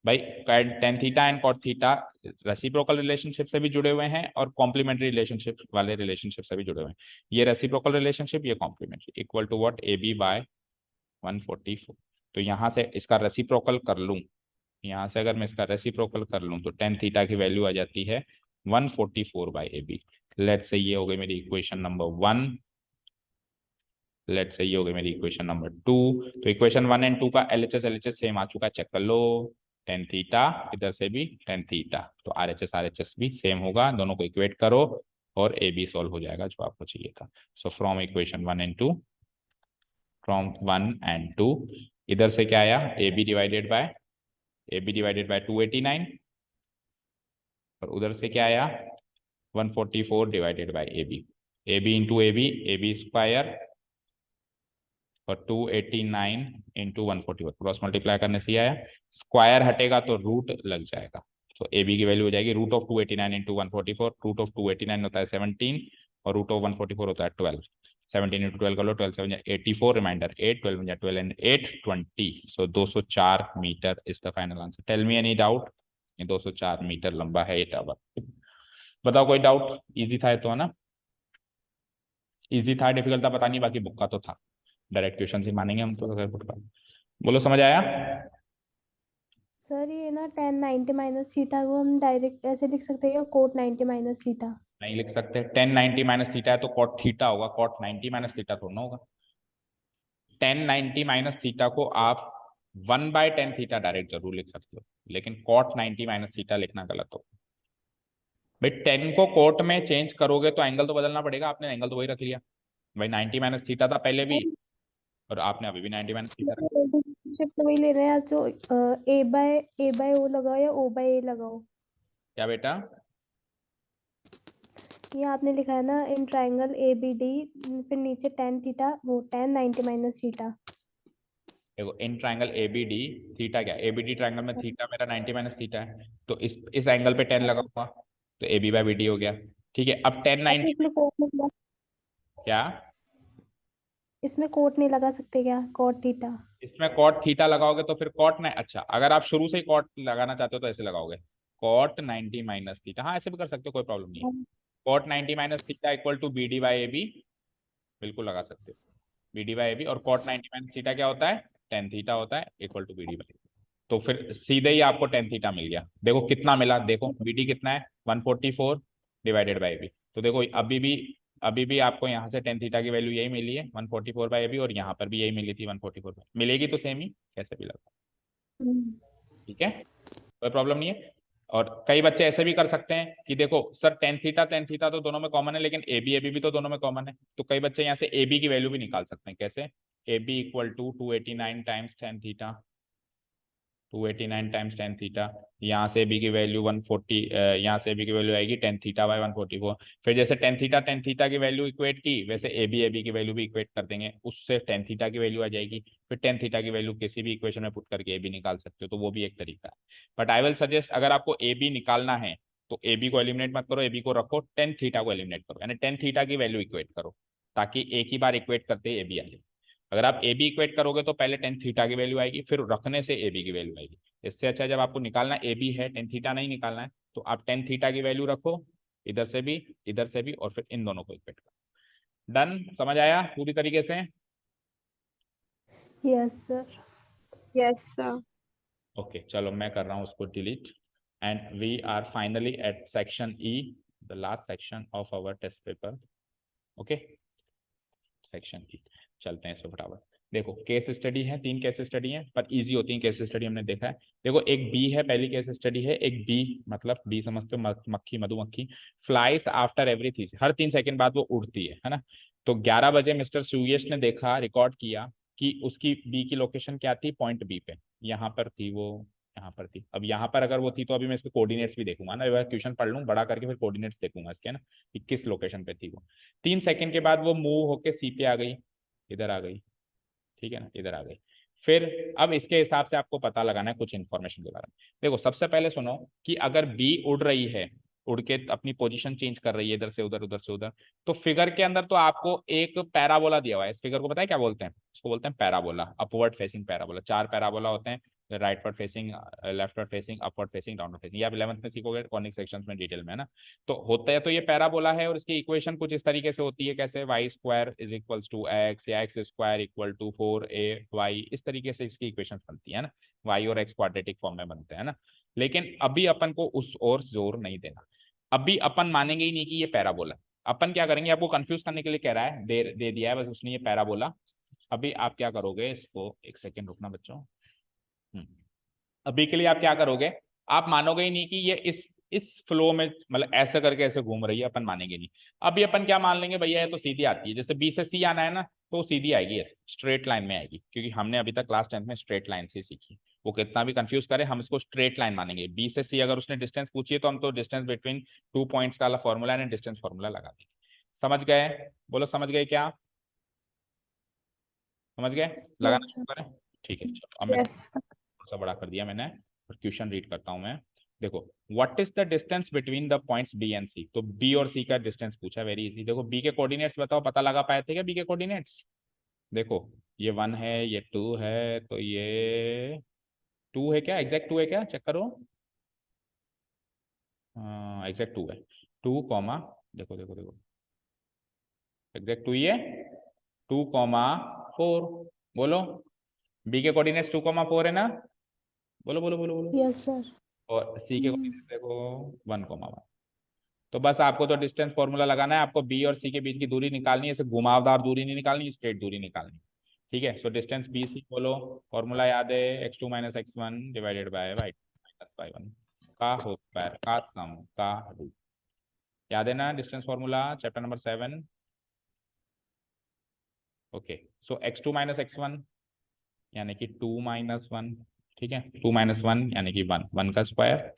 भाई tan theta and cot theta reciprocal relationship से भी जुड़े हुए हैं और कॉम्प्लीमेंट्री रिलेशनशिप वाले रिलेशनशिप से भी जुड़े हुए हैं। ये रेसिप्रोकल रिलेशनशिप, ये complementary, equal to what, A B by 144। तो यहाँ से इसका रेसिप्रोकल कर लूँ, यहाँ से अगर मैं इसका रेसिप्रोकल कर लूँ तो टेन थीटा की वैल्यू आ जाती है 144 by A B. Let's say ये हो गई मेरी इक्वेशन नंबर 1, लेट्स से ये हो गई मेरी इक्वेशन नंबर 2। तो इक्वेशन 1 एंड 2 का एलएचएस सेम आ चुका है, चेक कर लो। टेन थीटा, इधर से भी टेन थीटा, तो आरएचएस भी सेम होगा, दोनों को इक्वेट करो और ए बी सॉल्व हो जाएगा जो आपको चाहिए था। So from equation 1 and 2, from 1 and 2, इधर से क्या आया, ए बी डिवाइडेड बाय 289, और उधर से क्या आया 144 divided by A B into A B square, और 289 इंटू 144 क्रॉस मल्टीप्लाई करने से आया, स्क्वायर हटेगा तो रूट लग जाएगा। तो ए बी की वैल्यू हो जाएगी root of 289 into 144, root of 289 होता है 17 और रूट ऑफ 144 होता है 12। 17 इंटू 12 कर लो, 12 7 84, reminder 8, 12 12 and 8 20। So 204 metre is the final answer. Tell me any doubt, ये 204 मीटर लंबा है ये टावर। बताओ कोई डाउट, इजी था ये तो, है ना? इजी था, डिफिकल्ट था पता नहीं, बाकी बुक का तो था। डायरेक्ट क्वेश्चन ही मानेंगे हम तो, अगर बुक का। बोलो समझ आया? सर ये ना 1090 माइनस थीटा को हम डायरेक्ट ऐसे लिख सकते हैं, कोट 90 माइनस थीटा। नहीं लिख सकते, 1090 माइनस थीटा है तो कॉट थीटा होगा, कॉट 90 माइनस थीटा थोड़ा ना होगा। 1090 माइनस थीटा को आप 1/10 थीटा डायरेक्ट जरूर लिख सकते हो, लेकिन कॉट 90 माइनस थीटा लिखना गलत हो। भाई 10 को कोट में चेंज करोगे तो एंगल तो बदलना पड़ेगा, आपने एंगल तो वही रख लिया। भाई 90 माइनस थीटा था पहले भी, और आपने अभी भी 90 माइनस थीटा रखा। रिलेशनशिप तो वही ले रहे हैं, जो ए बाय ओ लगाओ या ओ बाय ए लगाओ। क्या बेटा? ये आपने लिखा है ना in triangle A B D, फिर नीचे 10 थीटा, वो 1090 माइनस थीटा। देखो in triangle A B D, theta क्या, ए बी डी ट्राइंगल में थीटा मेरा 90 माइनस थीटा है, तो इस एंगल पे 10 लगा हुआ, तो A B by B D हो गया। ठीक है, अब 1090 इसमें कोट नहीं लगा, क्या, इसमें कोट नहीं लगा सकते क्या, कोट थीटा? इसमें कॉट थीटा लगाओगे तो फिर कॉट नहीं, अच्छा अगर आप शुरू से ही कॉट लगाना चाहते हो तो ऐसे लगाओगे, कॉट 90 माइनस थीटा, हाँ ऐसे भी कर सकते हो, कोई प्रॉब्लम नहीं है। Cot 90 minus theta equal to B D by A B, बिल्कुल लगा सकते हो, B D by A B. और कॉट 90 माइनस थीटा क्या होता है, टेन थीटा होता है, equal to B D by. तो फिर सीधे ही आपको टेन थीटा मिल गया। देखो कितना मिला, देखो बी डी कितना है 144 डिवाइडेड बाई ए बी। तो देखो अभी भी आपको यहाँ से टेन थीटा की वैल्यू यही मिली है 144 बाई ए बी, और यहाँ पर भी यही मिली थी 144, मिलेगी तो सेम ही, कैसे भी लगा। ठीक है, कोई प्रॉब्लम नहीं है। और कई बच्चे ऐसे भी कर सकते हैं कि देखो सर टेन थीटा तो दोनों में कॉमन है, लेकिन ए बी भी तो दोनों में कॉमन है, तो कई बच्चे यहाँ से ए बी की वैल्यू भी निकाल सकते हैं। कैसे, A B equal to 289 times tan theta, 289 times tan theta, यहाँ से बी की वैल्यू 140, यहाँ से बी की वैल्यू आएगी टेन थीटा बाई 144। फिर जैसे टेन थीटा की वैल्यू इक्वेट की, वैसे ए बी की वैल्यू भी इक्वेट कर देंगे, उससे टेन थीटा की वैल्यू आ जाएगी। फिर टेन थीटा की वैल्यू किसी भी इक्वेशन में पुट करके ए बी निकाल सकते हो, तो वो भी एक तरीका है। बट आई विल सजेस्ट, अगर आपको ए बी निकालना है तो ए बी को एलिमिनेट मत करो, ए बी को रखो, टेन थीटा को एलिमिनेट करो, यानी टेन थीटा की वैल्यू इक्वेट करो, ताकि एक ही बार इक्वेट करते ए बी आ जाए। अगर आप ए बी इक्वेट करोगे तो पहले टेन थीटा की वैल्यू आएगी, फिर रखने से ए बी की वैल्यू आएगी। इससे अच्छा जब आपको निकालना ए बी है, टेन थीटा नहीं निकालना है, तो आप टेन थीटा की वैल्यू रखो, इधर से भी, और फिर इन दोनों को इक्वेट करो। डन, समझ आया पूरी तरीके से? Yes sir. Yes sir. Okay चलो मैं कर रहा हूँ उसको delete, and we are finally at section E, the last section of our test paper. Okay, section E चलते हैं इसको फटाफट। देखो केस स्टडी है, 3 केस स्टडी है, पर इजी होती है केस स्टडी, हमने देखा है। देखो एक बी है, पहली केस स्टडी है, एक बी मतलब बी समझते हो, मक्खी, मधुमक्खी, फ्लाइज आफ्टर एवरी 3, हर 3 सेकंड बाद वो उड़ती है ना। तो 11 बजे मिस्टर सुयश ने देखा, रिकॉर्ड किया कि उसकी बी की लोकेशन क्या थी, पॉइंट बी पे, यहाँ पर थी वो, यहाँ पर थी। अब यहाँ पर अगर वो थी तो अभी मैं इसके कोऑर्डिनेट्स भी देखूंगा ना, क्वेश्चन पढ़ लूँ बड़ा करके, फिर कोऑर्डिनेट्स देखूंगा इसके ना, कि किस लोकेशन पे थी वो। 3 सेकंड के बाद वो मूव होके सी पे आ गई, इधर आ गई, ठीक है ना, इधर आ गई। फिर अब इसके हिसाब से आपको पता लगाना है कुछ इन्फॉर्मेशन के बारे में। देखो सबसे पहले सुनो कि अगर बी उड़ रही है, उड़ के अपनी पोजीशन चेंज कर रही है इधर से उधर उधर से उधर, तो फिगर के अंदर तो आपको एक पैराबोला दिया हुआ है। इस फिगर को पता है क्या बोलते हैं? इसको बोलते हैं parabola, upward facing parabola. 4 parabola होते हैं, rightward facing, leftward facing, upward facing, downward facing. ये आप 11th में सीखोगे कॉनिक सेक्शंस में डिटेल में, है ना। तो होता है तो ये पैराबोला है, और इसकी इक्वेशन कुछ इस तरीके से होती है, कैसे y square is equals to x, या x square equal to 4a y, इस तरीके से इसकी इक्वेशन बनती है ना। वाई और एक्स क्वाड्रेटिक फॉर्म में बनते हैं ना। लेकिन अभी अपन को उस ओर जोर नहीं देना। अभी अपन मानेंगे ही नहीं कि ये पैराबोला। अपन क्या करेंगे, आपको कंफ्यूज करने के लिए कह रहा है, दे दिया है बस उसने ये पैराबोला। अभी आप क्या करोगे, इसको एक सेकेंड रुकना बच्चों। अभी के लिए आप क्या करोगे, आप मानोगे ही नहीं कि ये इस फ्लो में मतलब ऐसे करके ऐसे घूम रही है, अपन मानेंगे नहीं। अभी अपन क्या मान लेंगे, भैया ये तो सीधी आती है, जैसे बी से सी आना है ना, तो सीधी आएगी, ऐसे स्ट्रेट लाइन में आएगी, क्योंकि हमने अभी तक क्लास 10th में स्ट्रेट लाइन से सीखी। वो कितना भी कंफ्यूज करे, हम इसको स्ट्रेट लाइन मानेंगे। बी से सी अगर उसने डिस्टेंस पूछी है, तो हम तो डिस्टेंस बिटवीन 2 पॉइंट्स का फॉर्मूला है, डिस्टेंस फॉर्मूला लगा देंगे। समझ गए? बोलो समझ गए क्या? समझ गए? लगाना यस शुरू करें? ठीक है, चलो अब सर। मैं यस। थोड़ा सा बड़ा कर दिया मैंने, और क्वेश्चन रीड करता हूं मैं। देखो, what is the distance between the points B and C. तो बी और सी का डिस्टेंस पूछा, वेरी इजी। देखो बी के कोऑर्डिनेट्स बताओ, पता लगा पाए थे क्या बी के कोऑर्डिनेट्स? देखो ये 1 है, ये 2 है, तो ये 2 है क्या, एग्जैक्ट 2 है क्या, चेक करो। एग्जैक्ट 2 है। 2 कॉमा, देखो देखो देखो, एग्जैक्ट 2 ही है। 2 कॉमा 4, बोलो। बी के कोऑर्डिनेट्स 2 कॉमा 4 है ना? बोलो बोलो बोलो बोलो। Yes sir. और सी के कोऑर्डिनेट्स देखो 1 कॉमा 1। तो बस आपको तो डिस्टेंस फॉर्मूला लगाना है, आपको बी और सी के बीच की दूरी निकालनी है, इसे घुमावदार दूरी नहीं निकालनी, स्ट्रेट दूरी निकालनी। ठीक है, सो डिस्टेंस बी सी बोलो। फॉर्मूला याद है, x2 minus x1 divided by Y minus y1 का होल स्क्वायर का सम का रूट। याद है ना distance formula, chapter number 7। Okay, so x2 minus x1 यानी कि 2 - 1। ठीक है, 2 - 1 यानी कि 1 का स्क्वायर।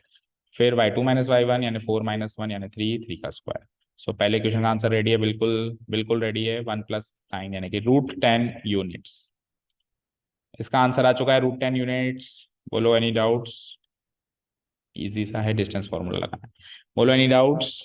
फिर y2 माइनस y1 यानी 4 - 1 यानी 3 का स्क्वायर। सो पहले क्वेश्चन का आंसर रेडी है, बिल्कुल बिल्कुल रेडी है। 1 + 9 यानी कि √10 यूनिट्स। इसका आंसर आ चुका है √10 यूनिट्स। बोलो एनी डाउट्स? इजी सा है, डिस्टेंस फॉर्मूला लगाना। बोलो एनी डाउट्स?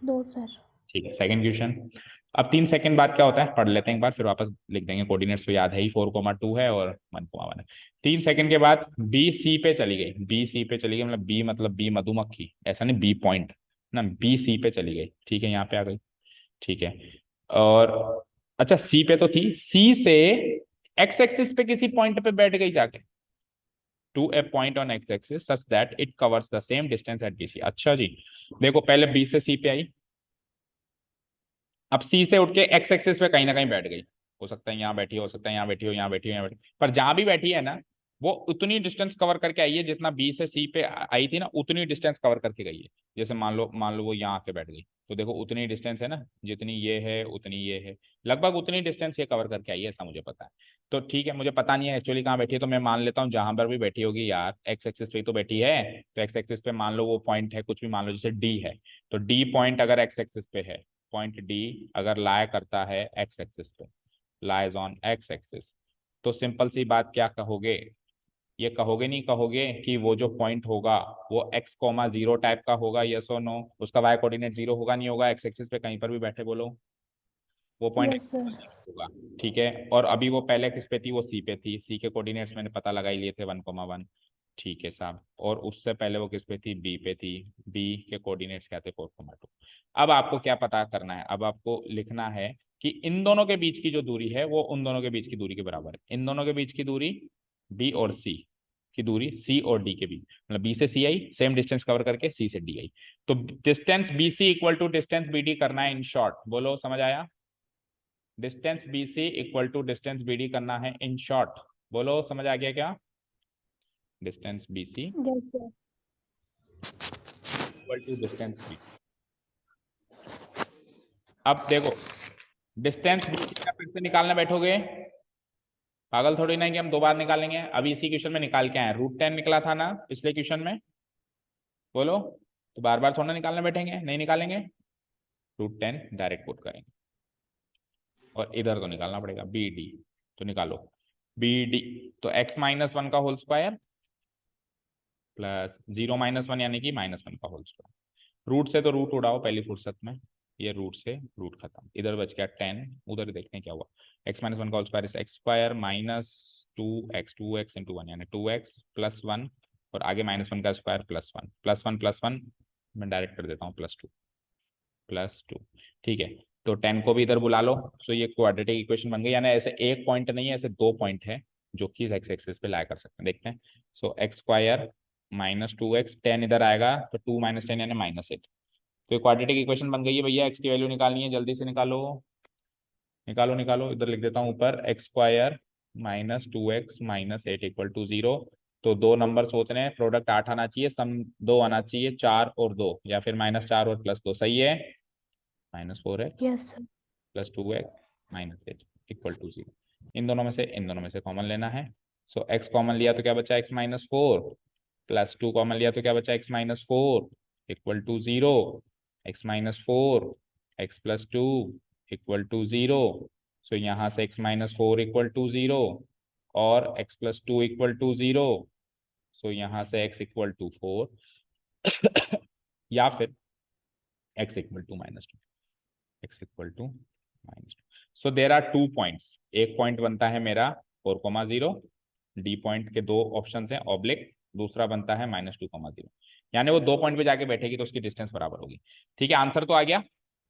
दो सर। ठीक है, सेकंड क्वेश्चन। अब 3 सेकंड बाद क्या होता है पढ़ लेते हैं एक बार, फिर वापस लिख देंगे। कोऑर्डिनेट्स तो याद है ही, 4,2 है और 1,1 है। 3 सेकंड के बाद बी सी पे चली गई, बी सी पे चली गई, मतलब बी मतलब बी मधुमक्खी, ऐसा नहीं बी पॉइंट ना, बी सी पे चली गई। ठीक है, यहाँ पे आ गई। ठीक है, और अच्छा सी पे तो थी, सी से एक्स एक्सिस पे किसी पॉइंट पे बैठ गई जाके, to a point on X axis such that it covers the same distance at B C. अच्छा जी, देखो पहले बी से सी पे आई, अब सी से उठ के एक्स एक्सिस पे कहीं ना कहीं बैठ गई। हो सकता है यहाँ बैठी हो सकता है यहाँ बैठी हो, यहाँ बैठी हो, यहाँ बैठी, पर जहां भी बैठी है ना, वो उतनी डिस्टेंस कवर करके आई है जितना बी से सी पे आई थी ना, उतनी डिस्टेंस कवर करके गई है। जैसे मान लो वो यहाँ आके बैठ गई, तो देखो उतनी डिस्टेंस है ना, जितनी ये है उतनी ये है, लगभग उतनी डिस्टेंस ये कवर करके आई है, ऐसा मुझे पता है। तो ठीक है, मुझे पता नहीं है एक्चुअली कहाँ बैठी है, तो मैं मान लेता हूँ जहां पर भी बैठी होगी यार, एक्स एक्सिस पे ही तो बैठी है। तो एक्स एक्सिस पे मान लो वो पॉइंट है, कुछ भी मान लो, जैसे डी है, तो डी पॉइंट अगर एक्स एक्सिस पे है, पॉइंट डी अगर लाया करता है एक्स एक्सिस पे, लाइज ऑन एक्स एक्सिस, तो सिंपल सी बात क्या कहोगे, ये कहोगे नहीं कहोगे कि वो जो पॉइंट होगा वो x,0 टाइप का होगा, यस और नो? उसका y कोऑर्डिनेट 0 होगा नहीं होगा, एक्स एक्सिस पे कहीं पर भी बैठे बोलो, वो पॉइंट यस सर। होगा। ठीक है, और अभी वो पहले किस पे थी, वो सी पे थी, सी के कोऑर्डिनेट्स मैंने पता लगा ही लिए थे 1,1। ठीक है साहब, और उससे पहले वो किस पे थी, बी पे थी, बी के कोऑर्डिनेट्स क्या थे, 4,2। अब आपको क्या पता करना है, अब आपको लिखना है कि इन दोनों के बीच की जो दूरी है वो उन दोनों के बीच की दूरी के बराबर है। इन दोनों के बीच की दूरी बी और सी की दूरी, सी और डी के बीच, मतलब बी से सी आई, सेम डिस्टेंस कवर करके सी से डी आई, तो distance B C equal to distance B D करना है इन शॉर्ट। बोलो समझ आया? Distance B C equal to distance B D करना है इन शॉर्ट। बोलो समझ आ गया क्या? Distance B C yes sir. Equal to distance B. अब देखो, डिस्टेंस बी सी का फिर से निकालने बैठोगे, पागल थोड़ी ना है कि हम 2 बार निकालेंगे। अभी इसी क्वेश्चन में निकाल के आए, √10 निकला था ना पिछले क्वेश्चन में, बोलो, तो बार बार थोड़ा निकालने बैठेंगे, नहीं निकालेंगे, √10 डायरेक्ट पुट करेंगे, और इधर तो निकालना पड़ेगा बी डी। तो निकालो बी डी, तो x माइनस वन का होल स्क्वायर प्लस 0 - 1 यानी कि -1 का होल स्क्वायर। रूट से तो रूट उड़ाओ पहली फुर्सत में, ये रूट से रूट खत्म, इधर बच गया 10, उधर देखते हैं क्या हुआ। x - 1 का whole square is X square minus 2x into 1 यानी 2x प्लस 1, और आगे -1 का स्क्वायर प्लस 1 प्लस 1 प्लस 1 मैं डायरेक्ट कर देता हूँ +2 ठीक है। तो 10 को भी इधर बुला लो। सो ये क्वाड्रेटिक इक्वेशन बन गई, यानी ऐसे एक पॉइंट नहीं है, ऐसे दो पॉइंट है जो कि एक्स एक्सिस पे ला कर सकते हैं। देखते हैं। सो एक्स स्क्वायर -2x, 10 इधर आएगा तो 2 - 10 यानी -8। तो ये क्वाड्रेटिक इक्वेशन बन गई है भैया। एक्स की वैल्यू निकालनी है, जल्दी से निकालो निकालो निकालो। इधर लिख देता हूँ ऊपर x square -2x -8 equal to 0। तो दो नंबर सोचने हैं, प्रोडक्ट 8 आना चाहिए, सम 2 आना चाहिए, 4 और 2, या फिर -4 और +2, सही है। -4x yes sir. +2x -8 equal to 0। इन दोनों में से कॉमन लेना है। सो x कॉमन लिया तो क्या बचा x-4, +2 कॉमन लिया तो क्या बचा x-4 equal to 0। x-4 x+2 equal to 0। So यहाँ से x-4 इक्वल टू 0 और x+2 इक्वल टू 0। सो यहाँ से x इक्वल टू 4 या फिर x equal to -2, x equal to -2। So there are 2 points. एक पॉइंट बनता है मेरा 4,0, डी पॉइंट के दो ऑप्शन हैं ऑब्लिक, दूसरा बनता है -2,0, यानी वो दो पॉइंट पे जाके बैठेगी तो उसकी डिस्टेंस बराबर होगी। ठीक है, आंसर तो आ गया।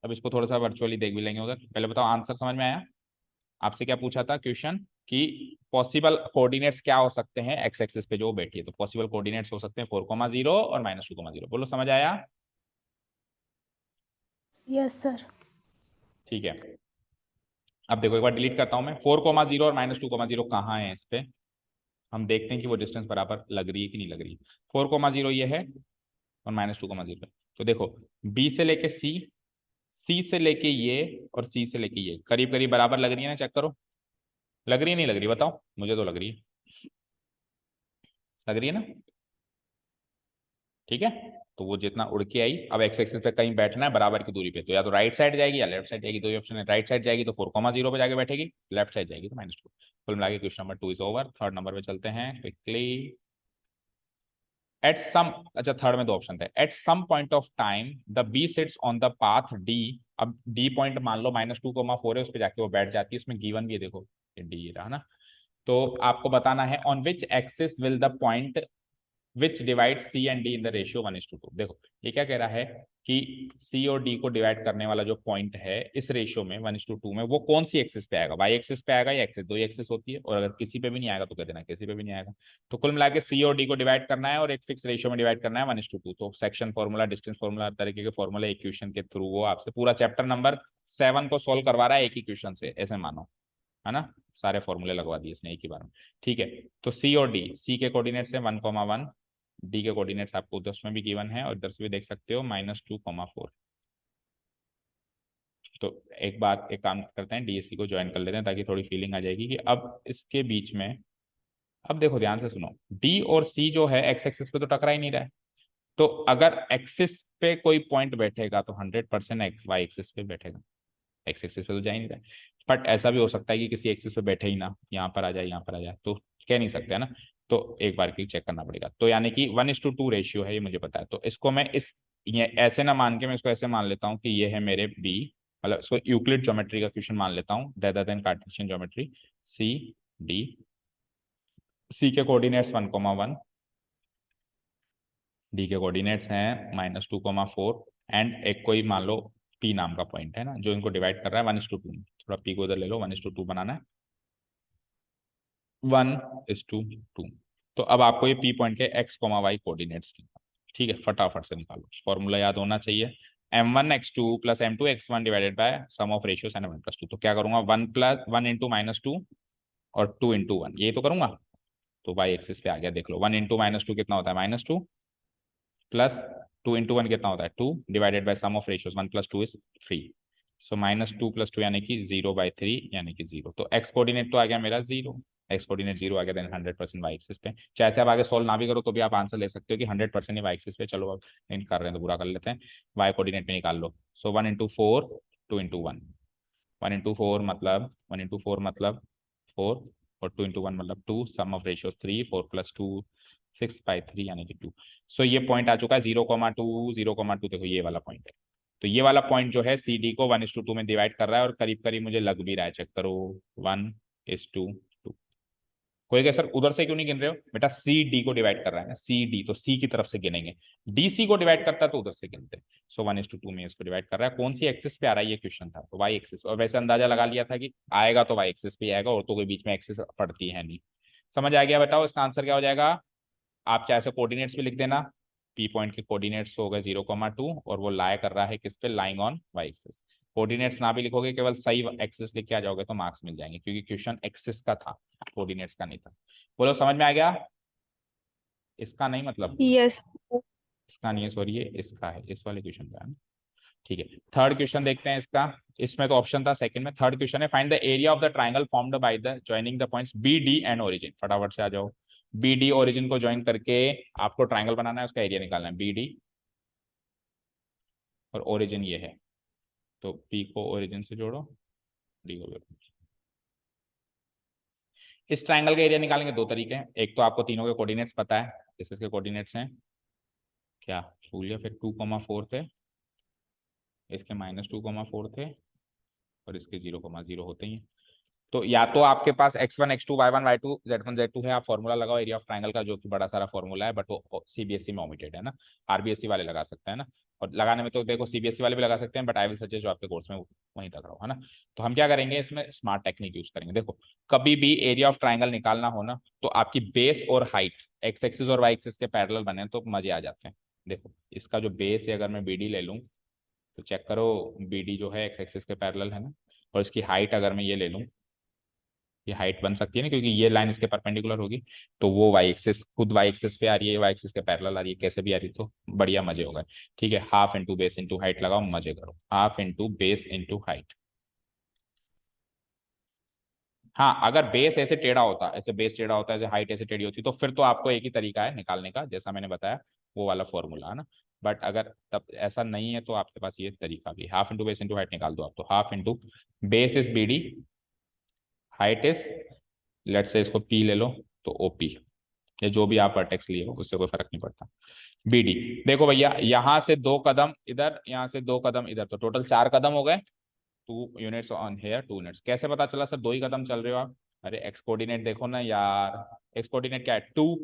अब इसको थोड़ा सा वर्चुअली देख भी लेंगे उधर। पहले बताओ आंसर समझ में आया। आपसे क्या पूछा था क्वेश्चन कि पॉसिबल कोऑर्डिनेट्स क्या हो सकते हैं एक्स एक्सिस पे जो बैठी है, तो पॉसिबल कोऑर्डिनेट्स हो सकते हैं 4,0 और -2,0। बोलो समझ आया। Yes sir. ठीक है, अब देखो एक बार डिलीट करता हूं मैं। 4,0 और -2,0 कहाँ है इस पे, हम देखते हैं कि वो डिस्टेंस बराबर लग रही है कि नहीं लग रही है। 4,0 ये है और -2,0। तो देखो बी से लेके सी से लेके ये और सी से लेके ये करीब करीब बराबर लग रही है ना, चेक करो। लग रही है नहीं लग रही, बताओ। मुझे तो लग रही है, लग रही है ना। ठीक है, तो वो जितना उड़ के आई, अब एक्स एक्सिस पे कहीं बैठना है बराबर की दूरी पे, तो या तो राइट साइड जाएगी या लेफ्ट साइड जाएगी। दो ही ऑप्शन है, राइट साइड जाएगी तो 4,0 पे जाके बैठेगी, लेफ्ट साइड जाएगी तो -2। कुल मिला के question number 2 is over. Third number पे चलते हैं क्विकली। एट सम, अच्छा थर्ड में दो ऑप्शन थे। At some point of time the B sits on the path D. अब डी पॉइंट मान लो -2,4 है, उस पर जाके वो बैठ जाती है। उसमें गिवन भी है, देखो ये डी रहा ना। तो आपको बताना है on which axis will the point which divide C and D in the ratio 1:2। देखो ये क्या कह रहा है कि सी और डी को डिवाइड करने वाला जो पॉइंट है इस रेशियो में 1:2 में, वो कौन सी एक्सिस पे आएगा, वाई एक्सिस पे आएगा या एक्सिस, दो ही एक्सिस होती है। और अगर किसी पे भी नहीं आएगा तो कह देना किसी पे भी नहीं आएगा। तो कुल मिला के सी और डी को डिवाइड करना है और एक फिक्स रेशियो में डिवाइड करना है 1:2। तो सेक्शन फॉर्मूला, डिस्टेंस फॉर्मूला, हर तरीके के फॉर्मूला इक्वेशन के थ्रू वो आपसे पूरा चैप्टर नंबर 7 को सोल्व करवा रहा है एक ही क्वेश्चन से, ऐसे मानो, है ना। सारे फॉर्मूले लगवा दिए इसने एक ही बार में। ठीक है, तो सी और डी, सी के कोऑर्डिनेट्स है 1,1, डी के कोऑर्डिनेट्स आपको उधर में भी गिवन है और इधर से भी देख सकते हो -2,4। तो एक बात, एक काम करते हैं, डीएससी को ज्वाइन कर लेते हैं ताकि थोड़ी फीलिंग आ जाएगी कि अब इसके बीच में, अब देखो ध्यान से सुनो, डी और सी जो है एक्स एक्सिस पे तो टकरा ही नहीं रहा है। तो अगर एक्सिस पे कोई पॉइंट बैठेगा तो 100% एक्स वाई एक्सिस पे बैठेगा, एक्स एक्सिस पे तो जा ही नहीं रहा है। बट ऐसा भी हो सकता है कि किसी एक्सिस पे बैठे ही ना, यहाँ पर आ जाए यहाँ पर आ जाए, तो कह नहीं सकते है ना। तो एक बार की चेक करना पड़ेगा। तो यानी कि 1:2 रेशियो है, ये मुझे पता है। तो इसको मैं इस, ये ऐसे ना मान के मैं इसको ऐसे मान लेता हूँ कि ये है मेरे बी, मतलब इसको यूक्लिड ज्योमेट्री का क्वेश्चन मान लेता हूँ rather than Cartesian geometry. C D, C के कोऑर्डिनेट्स 1,1, डी के कोऑर्डिनेट्स हैं -2,4 एंड एक कोई मान लो पी नाम का पॉइंट है ना जो इनको डिवाइड कर रहा है 1:2 में। थोड़ा पी को उधर ले लो, 1:2 बनाना है, 1:2। तो अब आपको ये पी पॉइंट के एक्स कोमा वाई कोऑर्डिनेट्स, ठीक है, फटाफट से निकालो। फॉर्मूला याद होना चाहिए, m1x2 + m2x1 divided by sum of ratios and m1 + 2। तो क्या करूंगा, 1 × -2 और 2 × 1, ये तो करूंगा। तो वाई एक्सिस पे आ गया, देख लो 1 × -2 कितना होता है -2, प्लस 2 × 1 कितना होता है 2, divided by sum of ratios 1 + 2 is 3। So -2 + 2 यानी कि 0/3 यानी कि 0। तो एक्स कोऑर्डिनेट तो आ गया मेरा 0, एक्स कोऑर्डिनेट 0 आ गया, देन 100% वाई एक्सिस पे। चाहे से आप आगे सोल्व ना भी करो तो भी आप आंसर ले सकते हो कि 100% ही वाई एक्सिस पे। चलो अब इन कर रहे हैं तो पूरा कर लेते हैं, वाई कोऑर्डिनेट में निकाल लो। सो 1 × 4 2 × 1, 1 × 4 मतलब 1 × 4 मतलब 4 और 2 into 1 मतलब 2, सम ऑफ रेशियो 3, 4 + 2 6/3 यानी कि 2। सो ये पॉइंट आ चुका है 0,2 0,2। देखो ये वाला पॉइंट है, तो ये वाला पॉइंट जो है सी डी को 1:2 में डिवाइड कर रहा है और करीब करीब मुझे लग भी रहा है, चेक करो 1:2। कोई क्या सर उधर से क्यों नहीं गिन रहे हो बेटा, सी डी को डिवाइड कर रहा है ना, सी डी तो सी की तरफ से गिनेंगे, डी सी को डिवाइड करता है तो उधर से गिनते हैं। सो 1:2 में इसको डिवाइड कर रहा है। कौन सी एक्सिस पे आ रहा है ये क्वेश्चन था, तो वाई एक्सिस। और वैसे अंदाजा लगा लिया था कि आएगा तो वाई एक्सिस पे आएगा, और तो कोई बीच में एक्सिस पड़ती है नहीं। समझ आ गया? बताओ इसका आंसर क्या हो जाएगा। आप चाहे से कोऑर्डिनेट्स भी लिख देना, पी पॉइंट के कोऑर्डिनेट्स हो गए 0,2 और वो लाए कर रहा है किस पे, lying on Y axis. Coordinates ना भी लिखोगे, केवल सही एक्सिस लिख के आ जाओगे तो मार्क्स मिल जाएंगे, क्योंकि क्वेश्चन एक्सिस का था, कोऑर्डिनेट्स का नहीं था। बोलो समझ में आ गया? इसका नहीं मतलब, यस। इसका नहीं है सॉरी, ये इसका है, इस वाले क्वेश्चन का है ना। ठीक है, थर्ड क्वेश्चन देखते हैं इसका। इसमें तो ऑप्शन था सेकंड में, थर्ड क्वेश्चन है find the area of the triangle formed by the joining the points B D and origin. फटाफट से आ जाओ, बी डी ओरिजिन को ज्वाइन करके आपको ट्राइंगल बनाना है, उसका एरिया निकालना है, बी डी और ओरिजिन ये है, तो पी को ओरिजिन से जोड़ो, डी को जोड़ो। इस ट्राइंगल का एरिया निकालेंगे दो तरीके हैं, एक तो आपको तीनों के कोऑर्डिनेट्स पता है, इसके कोऑर्डिनेट्स हैं क्या, भूल गया फिर, 2,4 थे, इसके -2,4 थे और इसके 0,0 होते ही हैं। तो या तो आपके पास x1 x2 y1 y2 z1 z2 है, आप फॉर्मूला लगाओ एरिया ऑफ ट्राइंगल का, जो कि बड़ा सारा फॉर्मूला है, बट वो सीबीएसई में ओमिटेड है ना, आरबीएसई वाले लगा सकते हैं ना। और लगाने में तो देखो सीबीएसई वाले भी लगा सकते हैं, बट आई विल सजेस्ट जो आपके कोर्स में वहीं तक रहो, है ना। तो हम क्या करेंगे, इसमें स्मार्ट टेक्निक यूज करेंगे। देखो कभी भी एरिया ऑफ ट्राइंगल निकालना हो ना, तो आपकी बेस और हाइट एक्स एक्सिस और वाई एक्सिस के पैरेलल बने तो मजे आ जाते हैं। देखो इसका जो बेस है, अगर मैं बीडी ले लूँ तो चेक करो, बीडी जो है एक्स एक्सिस के पैरेलल है ना, और इसकी हाइट अगर मैं ये ले लूँ, ये हाइट बन सकती है ना, क्योंकि ये लाइन इसके परपेंडिकुलर होगी, तो वो वाई एक्सिस खुद वाई एक्सिस पे आ रही है, वाई एक्सिस के पैरेलल आ रही है, कैसे भी आ रही है, तो बढ़िया मजे हो गए। ठीक है, half into base into height लगाओ, मजे करो, half into base into height. हाँ अगर बेस ऐसे टेढ़ा होता, ऐसे बेस टेढ़ा होता है, ऐसे हाइट ऐसे टेढ़ी होती, तो फिर तो आपको एक ही तरीका है निकालने का, जैसा मैंने बताया वो वाला फॉर्मूला है ना। बट अगर तब ऐसा नहीं है तो आपके पास ये तरीका भी, half into base into height निकाल दो आप, तो half into base is B D, height is, let say इसको पी ले लो तो ओपी, या जो भी आप वर्टेक्स लिए हो उससे कोई फर्क नहीं पड़ता। बीडी, देखो भैया यहाँ से 2 कदम इधर, यहाँ से 2 कदम इधर, तो टोटल 4 कदम हो गए, 2 यूनिट्स ऑन हेयर, 2 यूनिट्स। कैसे पता चला सर 2 ही कदम चल रहे हो आप? अरे एक्स कोऑर्डिनेट देखो ना यार, एक्स कोऑर्डिनेट क्या है 2,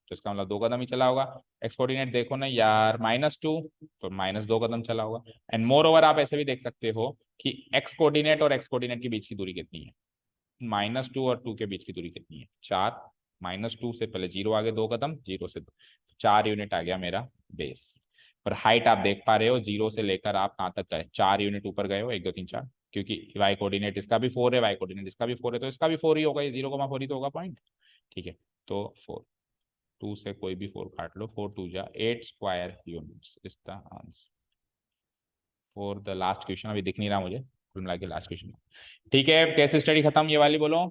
तो इसका मतलब 2 कदम ही चला होगा। एक्स कोऑर्डिनेट देखो ना यार -2, तो -2 कदम चला होगा। एंड मोर ओवर आप ऐसे भी देख सकते हो कि एक्स कोऑर्डिनेट और एक्स कोऑर्डिनेट के बीच की दूरी कितनी है, -2 और 2 के बीच की दूरी कितनी है, 4, -2 से पहले 0 आगे 2 कदम, 0 से 4 यूनिट आ गया मेरा बेस। और हाइट आप देख पा रहे हो, 0 से लेकर आप कहाँ तक गए, 4 यूनिट ऊपर गए हो, 1 2 3 4, क्योंकि वाई कोऑर्डिनेट इसका भी 4 है, वाई कोऑर्डिनेट इसका भी 4 है, तो इसका भी 4 ही होगा, ये 0,4 ही तो होगा पॉइंट। ठीक है, तो 4, 2 से कोई भी 4 काट लो, 4 2 जा 8 square units is the answer for the last question. अभी दिख नहीं रहा मुझे, कुल मिला के लास्ट क्वेश्चन। ठीक है, कैसे स्टडी खत्म ये वाली बोलो।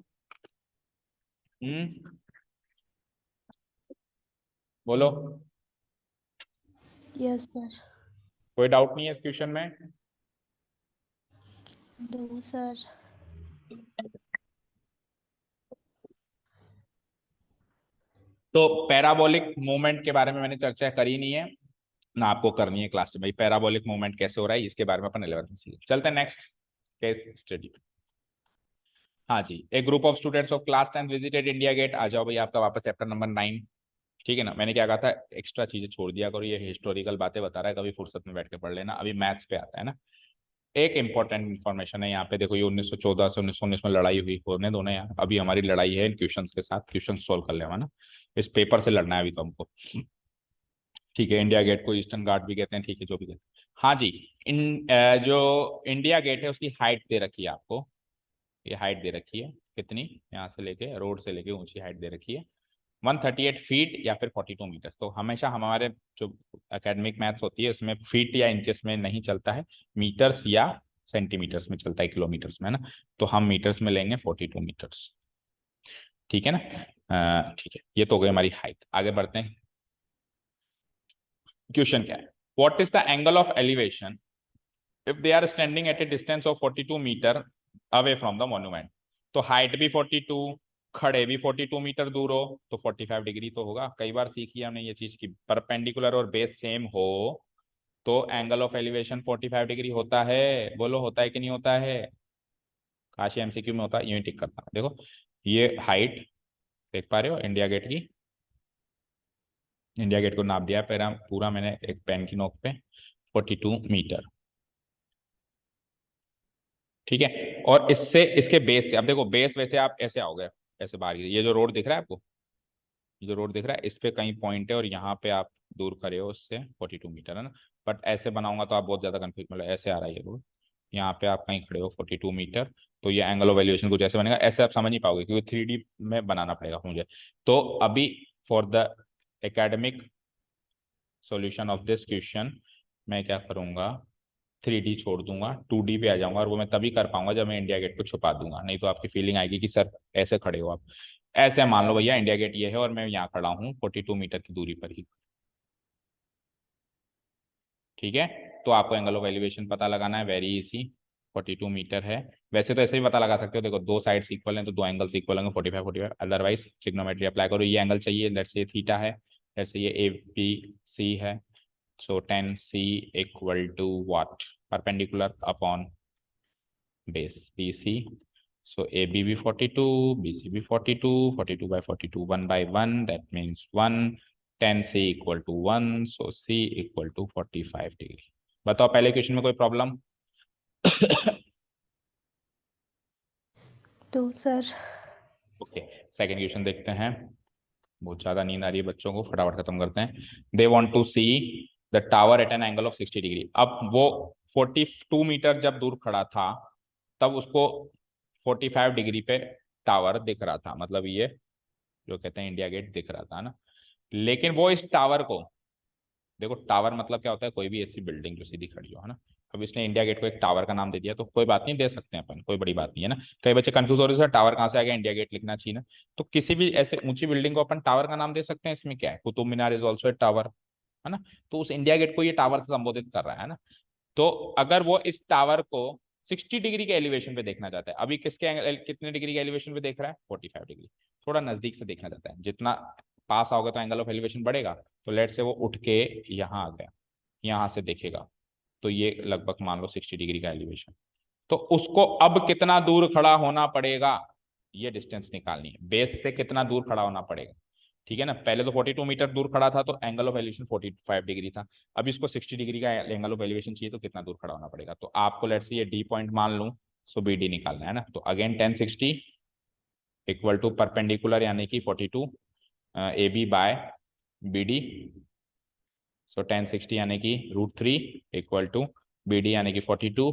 बोलो, यस सर। कोई डाउट नहीं है इस क्वेश्चन में? दो सर। तो पैराबोलिक मूवमेंट के बारे में मैंने चर्चा करी नहीं है ना, आपको करनी है क्लास में, भाई पैराबोलिक मूवमेंट कैसे हो रहा है इसके बारे में अपन 11th में सीख चलते हैं। Next case study. हाँ जी, एक group of students of class 10 visited India Gate. आ जाओ भाई, आपका वापस चैप्टर नंबर 9। ठीक है ना, मैंने क्या कहा था, एक्स्ट्रा चीजें छोड़ दिया करो, ये हिस्टोरिकल बातें बता रहा है, कभी फुर्सत में बैठ के पढ़ लेना। अभी मैथ्स पे आता है ना, एक इंपॉर्टेंट इन्फॉर्मेशन है यहाँ पे। देखो ये 1914 से 1919 में लड़ाई हुई, होने दो ना यार, अभी हमारी लड़ाई है इन क्वेश्चंस के साथ, क्वेश्चन सोल्व कर लेना ना, इस पेपर से लड़ना है अभी तो हमको। ठीक है, इंडिया गेट को ईस्टर्न गार्ड भी कहते हैं, ठीक है जो भी कहते हैं। हाँ जी, जो इंडिया गेट है उसकी हाइट दे रखी है आपको, ये हाइट दे रखी है कितनी, यहाँ से लेके रोड से लेके ऊंची हाइट दे रखी है 138 फीट या फिर 42 मीटर। तो हमेशा हमारे जो एकेडमिक मैथ्स होती है उसमें फीट या इंचेस में नहीं चलता है, मीटर्स या सेंटीमीटर्स में चलता है, किलोमीटर्स में, है ना। तो हम मीटर्स में लेंगे 42 मीटर्स। ठीक है ना, ठीक है, ये तो हो गई हमारी हाइट। आगे बढ़ते हैं, क्वेश्चन क्या है, what is the angle of elevation if they are standing at a distance of 42 meter away from the monument। तो हाइट भी 42, खड़े भी 42 मीटर दूर हो तो 45 डिग्री तो होगा। कई बार सीखी है हमने ये चीज की परपेंडिकुलर और बेस सेम हो तो एंगल ऑफ एलिवेशन 45 डिग्री होता है। बोलो होता है कि नहीं होता है? काशी एमसीक्यू में होता है, यूं ही टिक करता है। देखो ये हाइट देख पा रहे हो इंडिया गेट की, इंडिया गेट को नाप दिया पूरा पूरा मैंने एक पेन की नोक पे 42 मीटर। ठीक है, और इससे इसके बेस से अब देखो बेस वैसे आप ऐसे आओगे, ऐसे बाहर ये जो रोड दिख रहा है आपको, ये जो रोड दिख रहा है इस पे कहीं पॉइंट है और यहाँ पे आप दूर खड़े हो उससे 42 मीटर, है ना। बट ऐसे बनाऊंगा तो आप बहुत ज्यादा कंफ्यूज, मतलब ऐसे आ रहा है ये रोड, यहाँ पे आप कहीं खड़े हो 42 मीटर, तो ये एंगल ऑफ वैल्यूएशन कुछ ऐसे बनेगा। ऐसे आप समझ नहीं पाओगे क्योंकि 3D में बनाना पड़ेगा मुझे। तो अभी for the academic solution of this question मैं क्या करूंगा, 3D छोड़ दूंगा, 2D पे आ जाऊंगा, और वो मैं तभी कर पाऊंगा जब मैं इंडिया गेट को छुपा दूंगा। नहीं तो आपकी फीलिंग आएगी कि सर ऐसे खड़े हो आप। ऐसे मान लो भैया इंडिया गेट ये है और मैं यहाँ खड़ा हूँ 42 मीटर की दूरी पर ही। ठीक है, तो आपको एंगल ऑफ एलिवेशन पता लगाना है, वेरी इजी। 42 मीटर है। वैसे तो ऐसे भी पता लगा सकते हो, देखो दो साइड्स इक्वल हैं तो दो एंगल्स इक्वल होंगे 45 45। अदरवाइज ट्रिग्नोमेट्री अप्लाई करो, ये एंगल चाहिए, लेट्स से थीटा है, लेट्स से ये ए बी सी है, so 10C equal to what, perpendicular upon base BC। So AB भी 42, BC भी 42, 42 by 42, 1/1, that means 1, 10C equal to 1, so C equal to 45 degree. बताओ पहले question में कोई problem? तो सर ओके, सेकंड क्वेश्चन देखते हैं। बहुत ज्यादा नींद आ रही है बच्चों को, फटाफट खत्म करते हैं। They want to see the tower at an angle of 60 degree. अब वो 42 मीटर जब दूर खड़ा था तब उसको 45 डिग्री पे टावर दिख रहा था, मतलब ये जो कहते हैं इंडिया गेट दिख रहा था ना। लेकिन वो इस टावर को, देखो टावर मतलब क्या होता है, कोई भी ऐसी बिल्डिंग जो सीधी खड़ी हो, है ना। अब इसने इंडिया गेट को एक टावर का नाम दे दिया तो कोई बात नहीं, दे सकते हैं अपन, कोई बड़ी बात नहीं है ना। कई बच्चे कंफ्यूज हो रहे हैं सर टावर कहाँ से आ गया, इंडिया गेट लिखना चाहिए ना। तो किसी भी ऐसे ऊंची बिल्डिंग को अपन टावर का नाम दे सकते हैं, इसमें क्या है, Qutub Minar is also a tower, है ना। तो उस इंडिया गेट को ये टावर से संबोधित कर रहा है ना। तो अगर वो इस टावर को 60 डिग्री के एलिवेशन पे देखना चाहता है, अभी कितने डिग्री के एलिवेशन पे देख रहा है, 45 डिग्री, थोड़ा नजदीक से देखना चाहता है, जितना पास आओगे तो एंगल ऑफ एलिवेशन बढ़ेगा। तो लेट से वो उठ के यहाँ आ गया, यहाँ से देखेगा तो ये लगभग मान लो 60 डिग्री का एलिवेशन। तो उसको अब कितना दूर खड़ा होना पड़ेगा, ये डिस्टेंस निकालनी है, बेस से कितना दूर खड़ा होना पड़ेगा। ठीक है ना, पहले तो 42 मीटर दूर खड़ा था तो एंगल ऑफ एलिवेशन 45 डिग्री था। अब इसको 60 डिग्री का एंगल ऑफ एलिवेशन चाहिए तो कितना दूर खड़ा होना पड़ेगा। तो आपको लेट्स से ये डी पॉइंट मान लूं, सो BD निकालना है ना। तो अगेन 1060 इक्वल टू परपेंडिकुलर यानी कि 42 AB बाय BD। सो 1060 यानी कि √3 इक्वल टू BD यानी कि 42,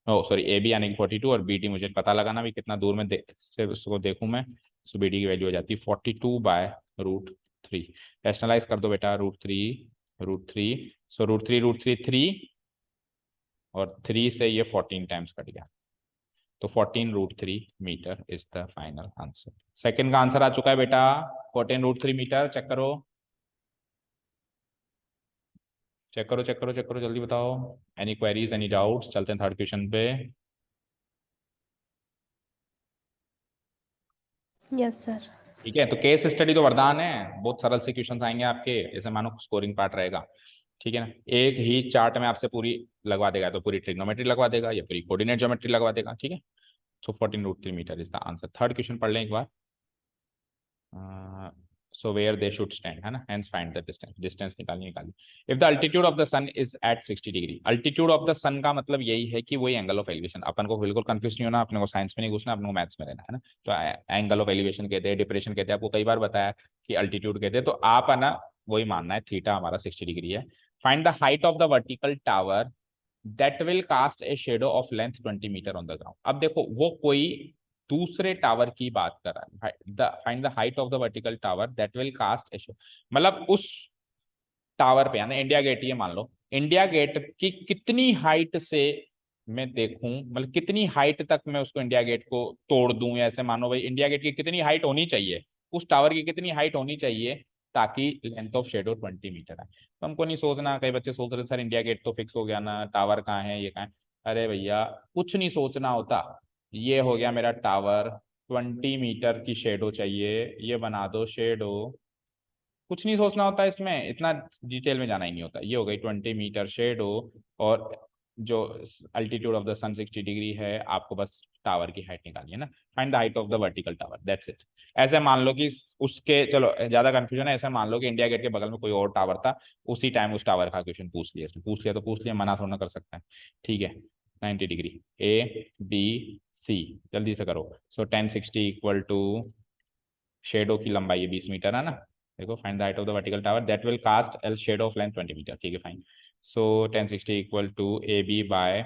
ओ सॉरी AB यानी कि 42, और BD मुझे पता लगाना भी कितना दूर में से उसको देखूं मैं। सो BD की वैल्यू हो जाती है 42 बाय √3। रैशनलाइज कर दो बेटा, √3 सो √3 3, और 3 से ये 14 टाइम्स कट गया, तो 14√3 metre is the final answer. Second का आंसर आ चुका है बेटा, 14√3 मीटर। चेक करो चेक करो चेक करो चेक करो, जल्दी बताओ। Any queries, any doubts? चलते हैं थर्ड क्वेश्चन पे। Yes sir. ठीक है, तो केस स्टडी तो वरदान है, बहुत सरल से क्वेश्चन आएंगे आपके, जैसे मानो स्कोरिंग पार्ट रहेगा। ठीक है ना, एक ही चार्ट में आपसे पूरी लगवा देगा, तो पूरी ट्रिग्नोमेट्री लगवा देगा या पूरी कोऑर्डिनेट ज्योमेट्री लगवा देगा। ठीक है, तो 14√3 metre is the answer. Third question पढ़ लें एक बार। So where they should stand, है ना, hence find the distance, distance निकाली। If the altitude of the sun is at 60 degree, altitude of the sun का मतलब यही है कि वही एंगल ऑफ एलिवेशन। अपन को बिल्कुल कंफ्यूज नहीं होना, अपने को साइंस में नहीं घुसना, अपने को मैथ्स में रहना, है ना। तो एंगल ऑफ एलिवेशन कहते हैं, डिप्रेशन कहते हैं, आपको कई बार बताया कि अल्टीट्यूड कहते हैं, तो आप है ना वही मानना है, थीटा हमारा 60 डिग्री है। Find the height of the vertical tower that will cast a shadow of length 20 metre on the ground. अब देखो वो कोई दूसरे टावर की बात कर रहा है, find the height of the vertical tower that will cast a shadow, मतलब उस टावर पे, यानी इंडिया गेट, ये मान लो इंडिया गेट की कितनी हाइट से मैं देखूं, मतलब कितनी हाइट तक मैं उसको इंडिया गेट को तोड़ दूं, या ऐसे मानो भाई इंडिया गेट की कितनी हाइट होनी चाहिए, उस टावर की कितनी हाइट होनी चाहिए ताकि लेंथ ऑफ शेडो 20 मीटर है। तो हमको नहीं सोचना, कई बच्चे सोच रहे सर इंडिया गेट तो फिक्स हो गया ना, टावर कहाँ है, ये कहाँ है। अरे भैया कुछ नहीं सोचना होता, ये हो गया मेरा टावर, 20 मीटर की शेडो चाहिए, ये बना दो शेडो। कुछ नहीं सोचना होता इसमें, इतना डिटेल में जाना ही नहीं होता। ये हो गई 20 मीटर शेडो, और जो altitude of the sun 60 degree है, आपको बस टावर की हाइट निकालनी है ना। Find the height of the vertical tower, that's it. ऐसे मान लो कि उसके, चलो ज्यादा कंफ्यूजन है, ऐसे मान लो कि इंडिया गेट के बगल में कोई और टावर था, उसी टाइम उस टावर का क्वेश्चन पूछ लिया इसने, पूछ लिया तो पूछ लिया, मना थोड़ा ना कर सकता है। ठीक है, 90 डिग्री ए बी सी, जल्दी से करो। सो 1060 इक्वल टू, शेडो की लंबाई है 20 मीटर है ना। देखो, find the height of the vertical tower that will cast a shadow of length 20 metre. ठीक है, fine. So 1060 equal to A B by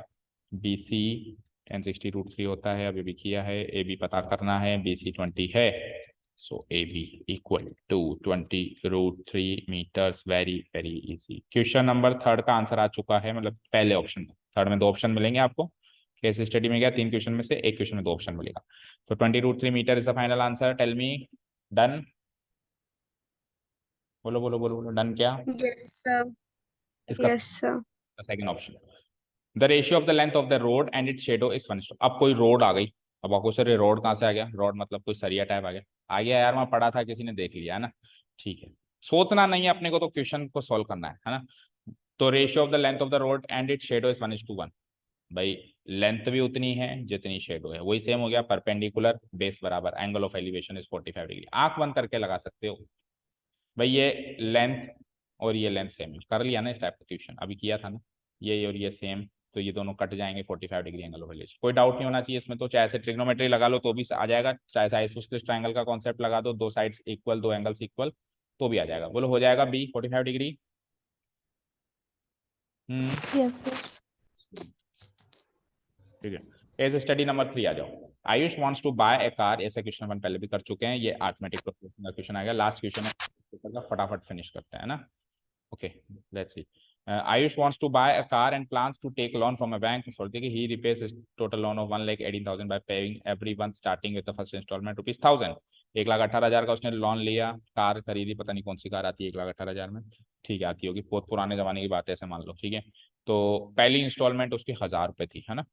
B C. 1060 √3 होता है, अभी भी किया है। ए बी पता करना है, बी सी 20 है। So A B equal to 20 √3 metres. Very very easy. Question number 3 का आंसर आ चुका है, मतलब पहले ऑप्शन में। 3 में 2 ऑप्शन मिलेंगे आपको। केस स्टडी में क्या 3 क्वेश्चन में से एक क्वेश्चन में 2 ऑप्शन मिलेगा। तो 20 √3 metre is the final answer. Tell me, done? बोलो बोलो बोलो बोलो, डन क्या? Yes sir. इसका yes sir. Second option. The ratio of the length of the road and it shadow is 1:। अब कोई रोड आ गई, अब आपको सर ये रोड कहाँ से आ गया? रोड मतलब कोई सरिया टाइप आ गया यार, मैं पढ़ा था, किसी ने देख लिया है ना। ठीक है, सोचना नहीं है अपने को, तो क्वेश्चन को सॉल्व करना है ना। तो ratio of the length of the road and it shadow is 1:1। भाई लेंथ भी उतनी है जितनी शेडो है, वही सेम हो गया। परपेंडिकुलर बेस बराबर angle of elevation is 45 degree. आंख बंद करके लगा सकते हो भाई, ये लेंथ और ये लेंथ सेम है। कर लिया ना इस टाइप का क्वेश्चन, अभी किया था ना। ये और ये सेम, तो ये दोनों कट जाएंगे, 45 डिग्री एंगल ऑफ एलिवेशन। कोई डाउट नहीं होना चाहिए इसमें। तो चाहे ऐसे ट्रिग्नोमेट्री लगा लो तो भी आ जाएगा, चाहे आइसोस्केलिस ट्रायंगल का कॉन्सेप्ट लगा दो, दो साइड्स इक्वल, दो एंगल्स इक्वल, तो भी आ जाएगा। बोलो, हो जाएगा बी 45 डिग्री? Yes sir. ठीक है, केस स्टडी नंबर 3 आ जाओ। Ayush wants to buy a car. ऐसा क्वेश्चन अपन पहले भी कर चुके हैं, ये अरिथमेटिक प्रोग्रेशन का क्वेश्चन आएगा, लास्ट क्वेश्चन है, फटाफट फिनिश करते हैं ना। Okay, let's see. Ayush wants to buy a car and plans to take loan from a bank. So he repays his total loan of 1,18,000 by paying every month starting with the first installment ₹1,000. 1,18,000 का उसने loan लिया, car खरीदी, पता नहीं कौन सी car आती है 1,18,000 में। ठीक है, आती होगी, बहुत पुराने जमाने की बात है, ऐसे मान लो। ठीक है, तो पहली इंस्टॉलमेंट उसकी 1,000 रुपये थी, है ना।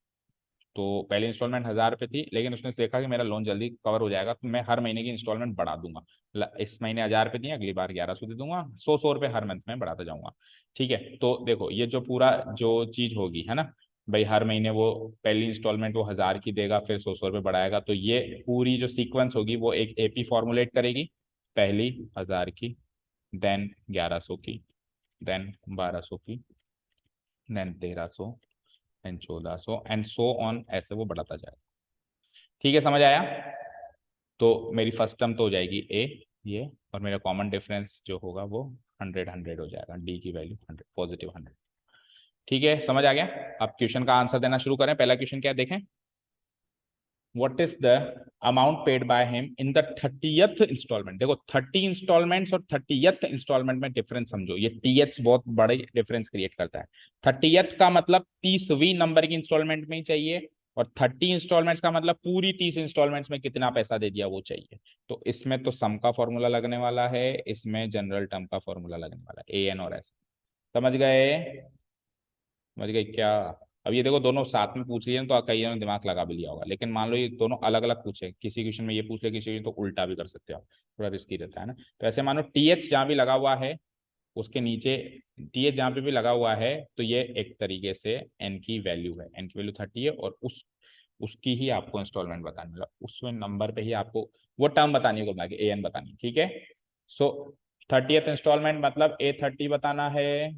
तो पहली इंस्टॉलमेंट 1,000 रुपये थी, लेकिन उसने देखा कि मेरा लोन जल्दी कवर हो जाएगा, तो मैं हर महीने की इंस्टॉलमेंट बढ़ा दूंगा। इस महीने 1,000 रुपये दी, अगली बार 1,100 दे दूंगा, 100 रुपये हर मंथ में बढ़ाता जाऊंगा। ठीक है, तो देखो ये जो पूरा जो चीज होगी, है ना भाई, हर महीने वो पहली इंस्टॉलमेंट वो 1,000 की देगा, फिर 100 रुपये बढ़ाएगा। तो ये पूरी जो सीक्वेंस होगी वो एक एपी फॉर्मुलेट करेगी। पहली 1,000 की, देन 1,100 की, देन 1,200 की, then 1,300, then 1,400 and so on, ऐसे वो बढ़ाता जाएगा। ठीक है, समझ आया? तो मेरी फर्स्ट टर्म तो हो जाएगी ए, ये, और मेरा कॉमन डिफरेंस जो होगा वो 100 हो जाएगा, डी की वैल्यू 100, पॉजिटिव 100। ठीक है, समझ आ गया? अब क्वेश्चन का आंसर देना शुरू करें। पहला क्वेश्चन क्या है, देखें। What is the amount paid by him in the 30th instalment? देखो 30 इंस्टॉलमेंट्स और 30th इंस्टॉलमेंट में डिफरेंस समझो, ये टीएच बहुत बड़े डिफरेंस क्रिएट करता है। 30th का मतलब 30वीं नंबर की इंस्टॉलमेंट में ही चाहिए, और 30 इंस्टॉलमेंट्स का मतलब पूरी 30 इंस्टॉलमेंट्स में कितना पैसा दे दिया वो चाहिए। तो इसमें तो सम का फॉर्मूला लगने वाला है, इसमें जनरल टर्म का फॉर्मूला लगने वाला है, ए एन और एस। समझ गए? समझ गए क्या? अब ये देखो, दोनों साथ में पूछ लिए तो कई ने दिमाग लगा भी लिया होगा, लेकिन मान लो ये दोनों अलग अलग पूछे, किसी क्वेश्चन में ये पूछ ले, किसी तो उल्टा भी कर सकते हो आप, थोड़ा रिस्की रहता है ना। तो ऐसे मानो टीएच जहाँ भी लगा हुआ है, उसके नीचे टीएच जहाँ पे भी लगा हुआ है, तो ये एक तरीके से एन की वैल्यू है, एन की वैल्यू 30 है, और उसकी ही आपको इंस्टॉलमेंट बतानी होगा, उसमें नंबर पे ही आपको वो टर्म बतानी होगा, बना के ए एन बतानी। ठीक है, सो 30th इंस्टॉलमेंट मतलब A30 बताना है।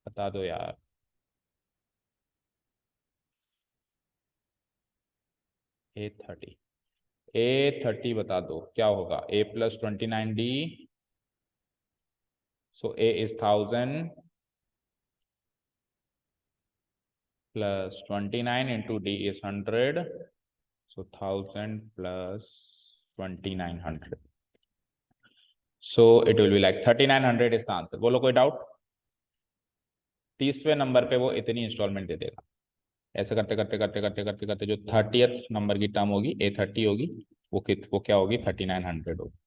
बता दो यार, A30, A30 बता दो क्या होगा। A+29D, so A is 1,000 plus 29 into D is 100, so 1,000 plus 2,900, so it will be like 3,900 is the answer. बोलो, कोई डाउट? 30वें नंबर पे वो इतनी इंस्टॉलमेंट दे देगा। ऐसे करते करते करते करते करते करते जो 30th नंबर की टर्म होगी, A30 होगी, वो क्या होगी, 3,900 होगी।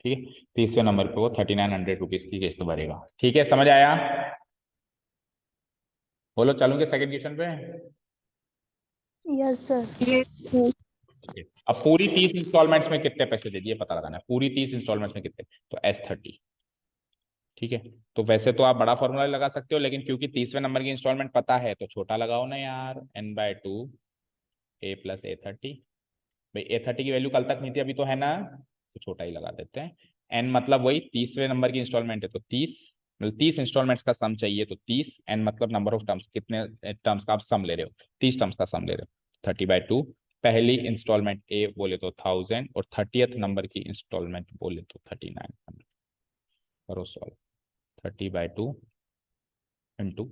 ठीक है, 30वें नंबर पे वो 3,900 रुपीज की किस्त भरेगा। ठीक है, समझ आया? बोलो, चलूंगे सेकंड क्वेश्चन पे? Yes sir. Okay. अब पूरी 30 इंस्टॉलमेंट्स में कितने पैसे दे दिए पता लगाना है, पूरी 30 इंस्टॉलमेंट्स में कितने, तो S30। ठीक है, तो वैसे तो आप बड़ा फॉर्मूला लगा सकते हो, लेकिन क्योंकि 30वें नंबर की इंस्टॉलमेंट पता है तो छोटा लगाओ ना यार, n/2 A + A30। भाई A30 की वैल्यू कल तक नहीं थी, अभी तो है ना, तो छोटा ही लगा देते हैं। n मतलब वही 30वें नंबर की इंस्टॉलमेंट है तो 30, मतलब 30 इंस्टॉलमेंट्स का सम चाहिए तो 30, n मतलब नंबर ऑफ टर्म्स, कितने टर्म्स का आप सम ले रहे हो, 30 टर्म्स का सम ले रहे हो, 30/2। पहली इंस्टॉलमेंट ए बोले तो 1000 और 30th नंबर की इंस्टॉलमेंट बोले तो 3900। करो सॉल्व, 30/2 इंटू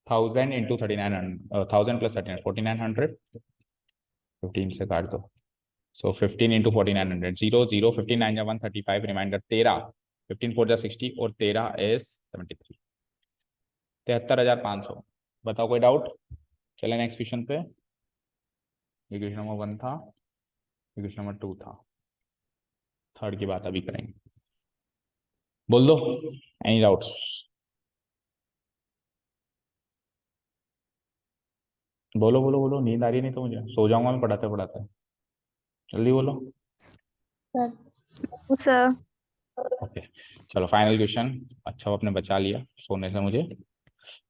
1000 इंटू 3900, 1000 + 39 4900, 15 से काट दो। So 15 इंटू 4900, 0 0 15 9 जा 135, रिमाइंडर 13, 15 4 जा 60 और 13 is 73, 73,500। बताओ कोई डाउट? चले नेक्स्ट क्वेश्चन पे। ये क्वेश्चन नंबर 1 था, ये क्वेश्चन नंबर 2 था, थर्ड की बात अभी करेंगे। बोल दो एनी डाउट्स, बोलो बोलो बोलो, नींद आ रही है नहीं तो मुझे, सो जाऊंगा मैं पढ़ाते पढ़ाते, जल्दी बोलो। सर ओके चलो फाइनल क्वेश्चन, अच्छा वो आपने बचा लिया सोने से मुझे।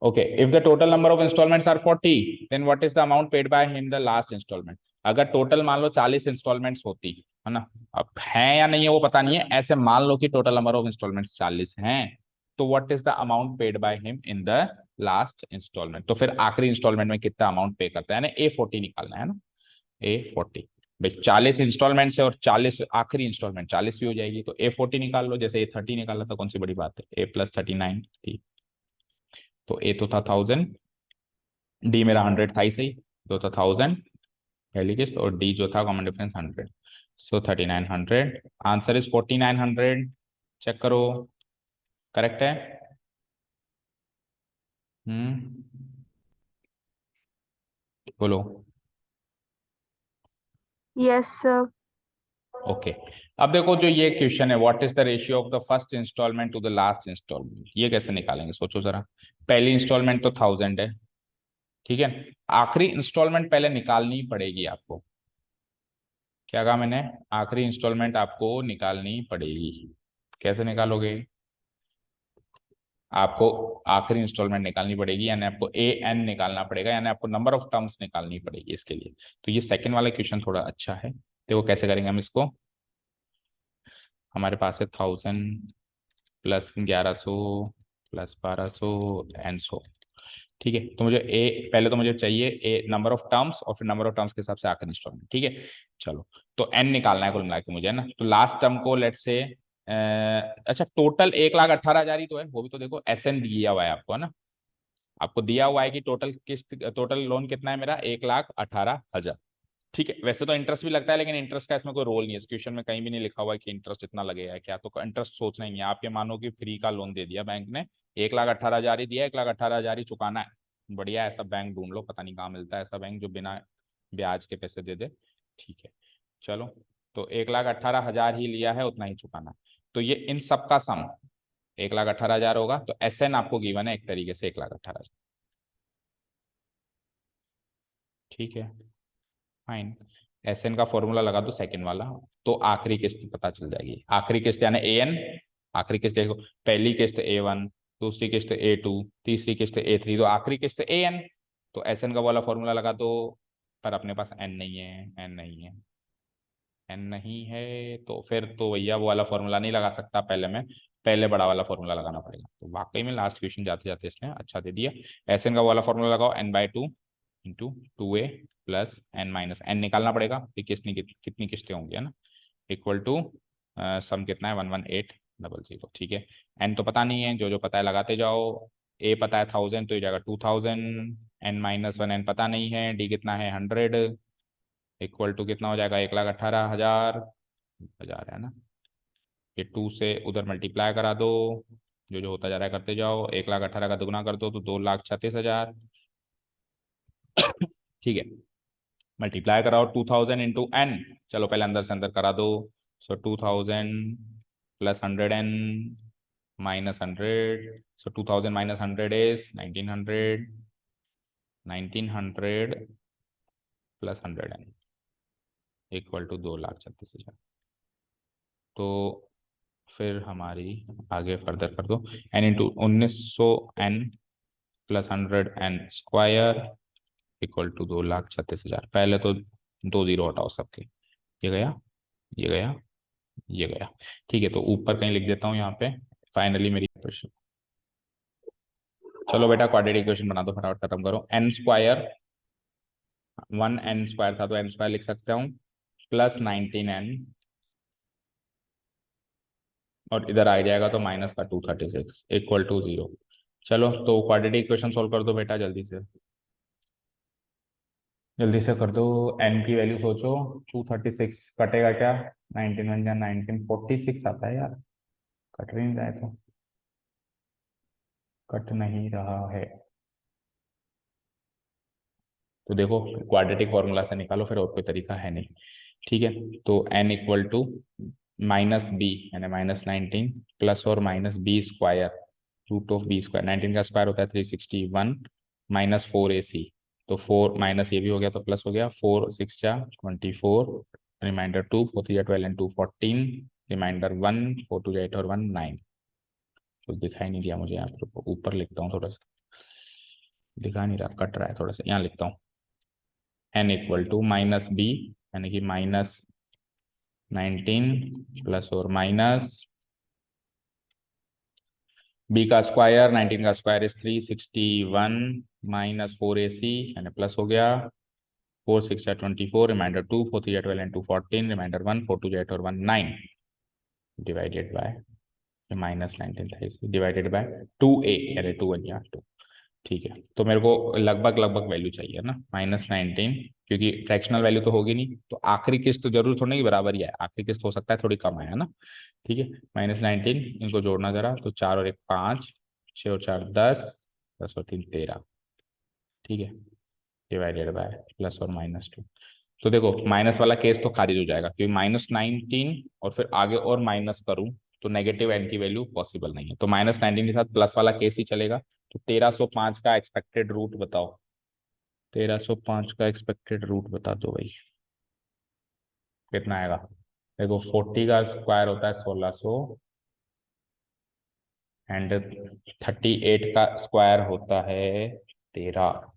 Okay, if the total number of installments are 40, then what is the amount paid by him the last installment? अगर टोटल मान लो 40 इंस्टॉलमेंट्स होती है ना, अब है या नहीं है वो पता नहीं है, ऐसे मान लो कि टोटल नंबर ऑफ इंस्टॉलमेंट्स 40 हैं, तो what is the amount paid by him in the last instalment, तो फिर आखिरी इंस्टॉलमेंट में कितना अमाउंट पे करता है, यानी A40 निकालना है ना, A40। भाई 40 इंस्टॉलमेंट है और 40 आखिरी इंस्टॉलमेंट 40 भी हो जाएगी, तो A40 निकाल लो, जैसे A30 निकाला था, कौन सी बड़ी बात है, A + 39 थी, तो ए तो था 1000, डी मेरा 100 था ही सही, तो था 1000 पहली किस्त, और डी जो था common difference 100, so 3900, answer is 4900। Check करो, करेक्ट है? बोलो। Yes sir. ओके अब देखो जो ये क्वेश्चन है, what is the ratio of the first instalment to the last instalment, ये कैसे निकालेंगे सोचो जरा। पहली इंस्टॉलमेंट तो 1000 है, ठीक है, आखिरी इंस्टॉलमेंट पहले निकालनी पड़ेगी आपको, क्या कहा मैंने, आखिरी इंस्टॉलमेंट आपको निकालनी पड़ेगी, कैसे निकालोगे, आपको आखिरी इंस्टॉलमेंट निकालनी पड़ेगी, यानी आपको AN निकालना पड़ेगा, यानी आपको नंबर ऑफ टर्म्स निकालनी पड़ेगी इसके लिए। तो ये सेकंड वाला क्वेश्चन थोड़ा अच्छा है, देखो कैसे करेंगे हम इसको। हमारे पास है 1000 + 1100 + 1200 एंड 100, ठीक है, तो मुझे पहले तो मुझे चाहिए नंबर ऑफ टर्म्स और फिर नंबर ऑफ टर्म्स के हिसाब से आखिरी इंस्टॉलमेंट, ठीक है। चलो तो एन निकालना है कुल मिला के मुझे, है ना, तो लास्ट टर्म को लेट से अच्छा टोटल 1,18,000 ही तो है, वो भी तो देखो SN दिया हुआ है आपको, है ना, आपको दिया हुआ है कि टोटल किस्त टोटल लोन कितना है मेरा, 1,18,000, ठीक है। वैसे तो इंटरेस्ट भी लगता है, लेकिन इंटरेस्ट का इसमें कोई रोल नहीं है, इस क्वेश्चन में कहीं भी नहीं लिखा हुआ है कि इंटरेस्ट इतना लगेगा क्या, तो इंटरेस्ट सोचना ही नहीं है, आप ये मानो कि फ्री का लोन दे दिया बैंक ने, 1,18,000 ही दिया, 1,18,000 ही चुकाना है, बढ़िया ऐसा बैंक ढूंढ लो, पता नहीं कहाँ मिलता है ऐसा बैंक जो बिना ब्याज के पैसे दे दे, ठीक है। चलो तो 1,18,000 ही लिया है, उतना ही चुकाना, तो ये इन सब का सम 1,18,000 होगा, तो SN आपको गिवन है एक तरीके से 1,18,000, ठीक है फाइन। SN का फॉर्मूला लगा दो सेकंड वाला, तो आखिरी किस्त पता चल जाएगी, आखिरी किस्त यानी AN, आखिरी किस्त देखो, पहली किस्त A1, दूसरी किस्त A2, तीसरी किस्त A3, तो आखिरी किस्त AN, तो SN का वाला फॉर्मूला लगा दो, पर अपने पास N नहीं है, N नहीं है, N नहीं है, तो फिर तो भैया वो वाला फॉर्मूला नहीं लगा सकता, पहले में पहले बड़ा वाला फॉर्मूला लगाना पड़ेगा, तो वाकई में लास्ट क्वेश्चन जाते जाते इसने अच्छा दे दिया। SN का वाला फॉर्मूला लगाओ, n/2 into 2a + n - n निकालना पड़ेगा कि कितनी किस्तें होंगी, है ना, इक्वल टू सम कितना है 118,000, ठीक है। n तो पता नहीं है, जो जो पता है लगाते जाओ, a पता है 1000 तो ये जाएगा 2000, n - 1 n पता नहीं है, d कितना है 100, इक्वल टू कितना हो जाएगा 1,18,000 हजार, है ना, ये 2 से उधर मल्टीप्लाई करा दो, जो जो होता जा रहा है करते जाओ, 1,18,000 का दुगना कर दो तो 2,36,000, ठीक है, मल्टीप्लाई कराओ 2000 इंटू n, चलो पहले अंदर से अंदर करा दो, so 2000 + 100n -100, so 2000 - 100 is 1900, 1900 + 100n, equal to 2,36,000। तो फिर हमारी आगे फर्दर कर दो, N into 1900 n plus 100 n² equal to 2,36,000। पहले तो 2 जीरो हटाओ सबके, ये गया, ये गया, ये गया। ठीक है, तो ऊपर कहीं लिख देता हूँ यहाँ पे फाइनली मेरी क्वेश्चन। चलो बेटा क्वाड्रेटिक इक्वेशन बना दो, फटाफट खत्म करो। n², 1n² था तो n² लिख सकता हूँ, प्लस 19n, और इधर आ जाएगा तो माइनस का 236 इक्वल टू 0। चलो तो क्वाड्रेटिक इक्वेशन सोल्व कर दो बेटा जल्दी से, जल्दी से कर दो। n की वैल्यू सोचो, 236 कटेगा क्या, 19 1 19, 46 आता है यार, कट नहीं रहा है तो, कट नहीं रहा है तो देखो क्वाड्रेटिक फॉर्मूला से निकालो, फिर और कोई तरीका है नहीं। ठीक है, तो n equal to minus B यानी -19 प्लस और minus b² root of b², 19 का स्क्वायर होता है 361 माइनस 4ac, तो 4 माइनस ये भी हो गया तो प्लस हो गया, 4 6 जा 24, रिमाइंडर 2, 4 3 जा 12 एंड 2 14, रिमाइंडर 1, 4 2 जा 8 और 1 9। कुछ दिखाई नहीं दिया मुझे यहाँ पर, ऊपर लिखता हूँ थोड़ा सा, दिखा नहीं रहा, कट रहा है थोड़ा सा, यहाँ लिखता हूँ n equal to minus B यानी कि -19 प्लस और माइनस बी का स्क्वायर, 19 का स्क्वायर इज 361 माइनस 4ac यानी प्लस हो गया, 4 6 जा 24, रिमाइंडर 2, 4 3 जा 12 एंड 2 14, रिमाइंडर 1, 4 2 जा 8 और 1 9, डिवाइडेड बाय -19 था इसलिए डिवाइडेड बाय 2a यानी 2 1 जा 2। ठीक है, तो मेरे को लगभग लगभग वैल्यू चाहिए ना, -19, क्योंकि फ्रैक्शनल वैल्यू तो होगी नहीं, तो आखिरी किस्त तो जरूर थोड़ी नहीं बराबर ही है, आखिरी किस्त हो सकता है थोड़ी कम है ना। ठीक है, -19 इनको जोड़ना जरा, तो 4 और 1 5, 6 और 4 10, 10 और 3 13। ठीक है, डिवाइडेड बाय प्लस और -2। तो देखो माइनस वाला केस तो खारिज हो जाएगा, क्योंकि -19 और फिर आगे और माइनस करूं तो नेगेटिव एन की वैल्यू पॉसिबल नहीं है, तो -19 के साथ प्लस वाला केस ही चलेगा। तो 1305 का एक्सपेक्टेड रूट बताओ, 1305 का एक्सपेक्टेड रूट बता दो भाई, कितना आएगा। देखो 40 का स्क्वायर होता है 1600 एंड 38 का स्क्वायर होता है 13,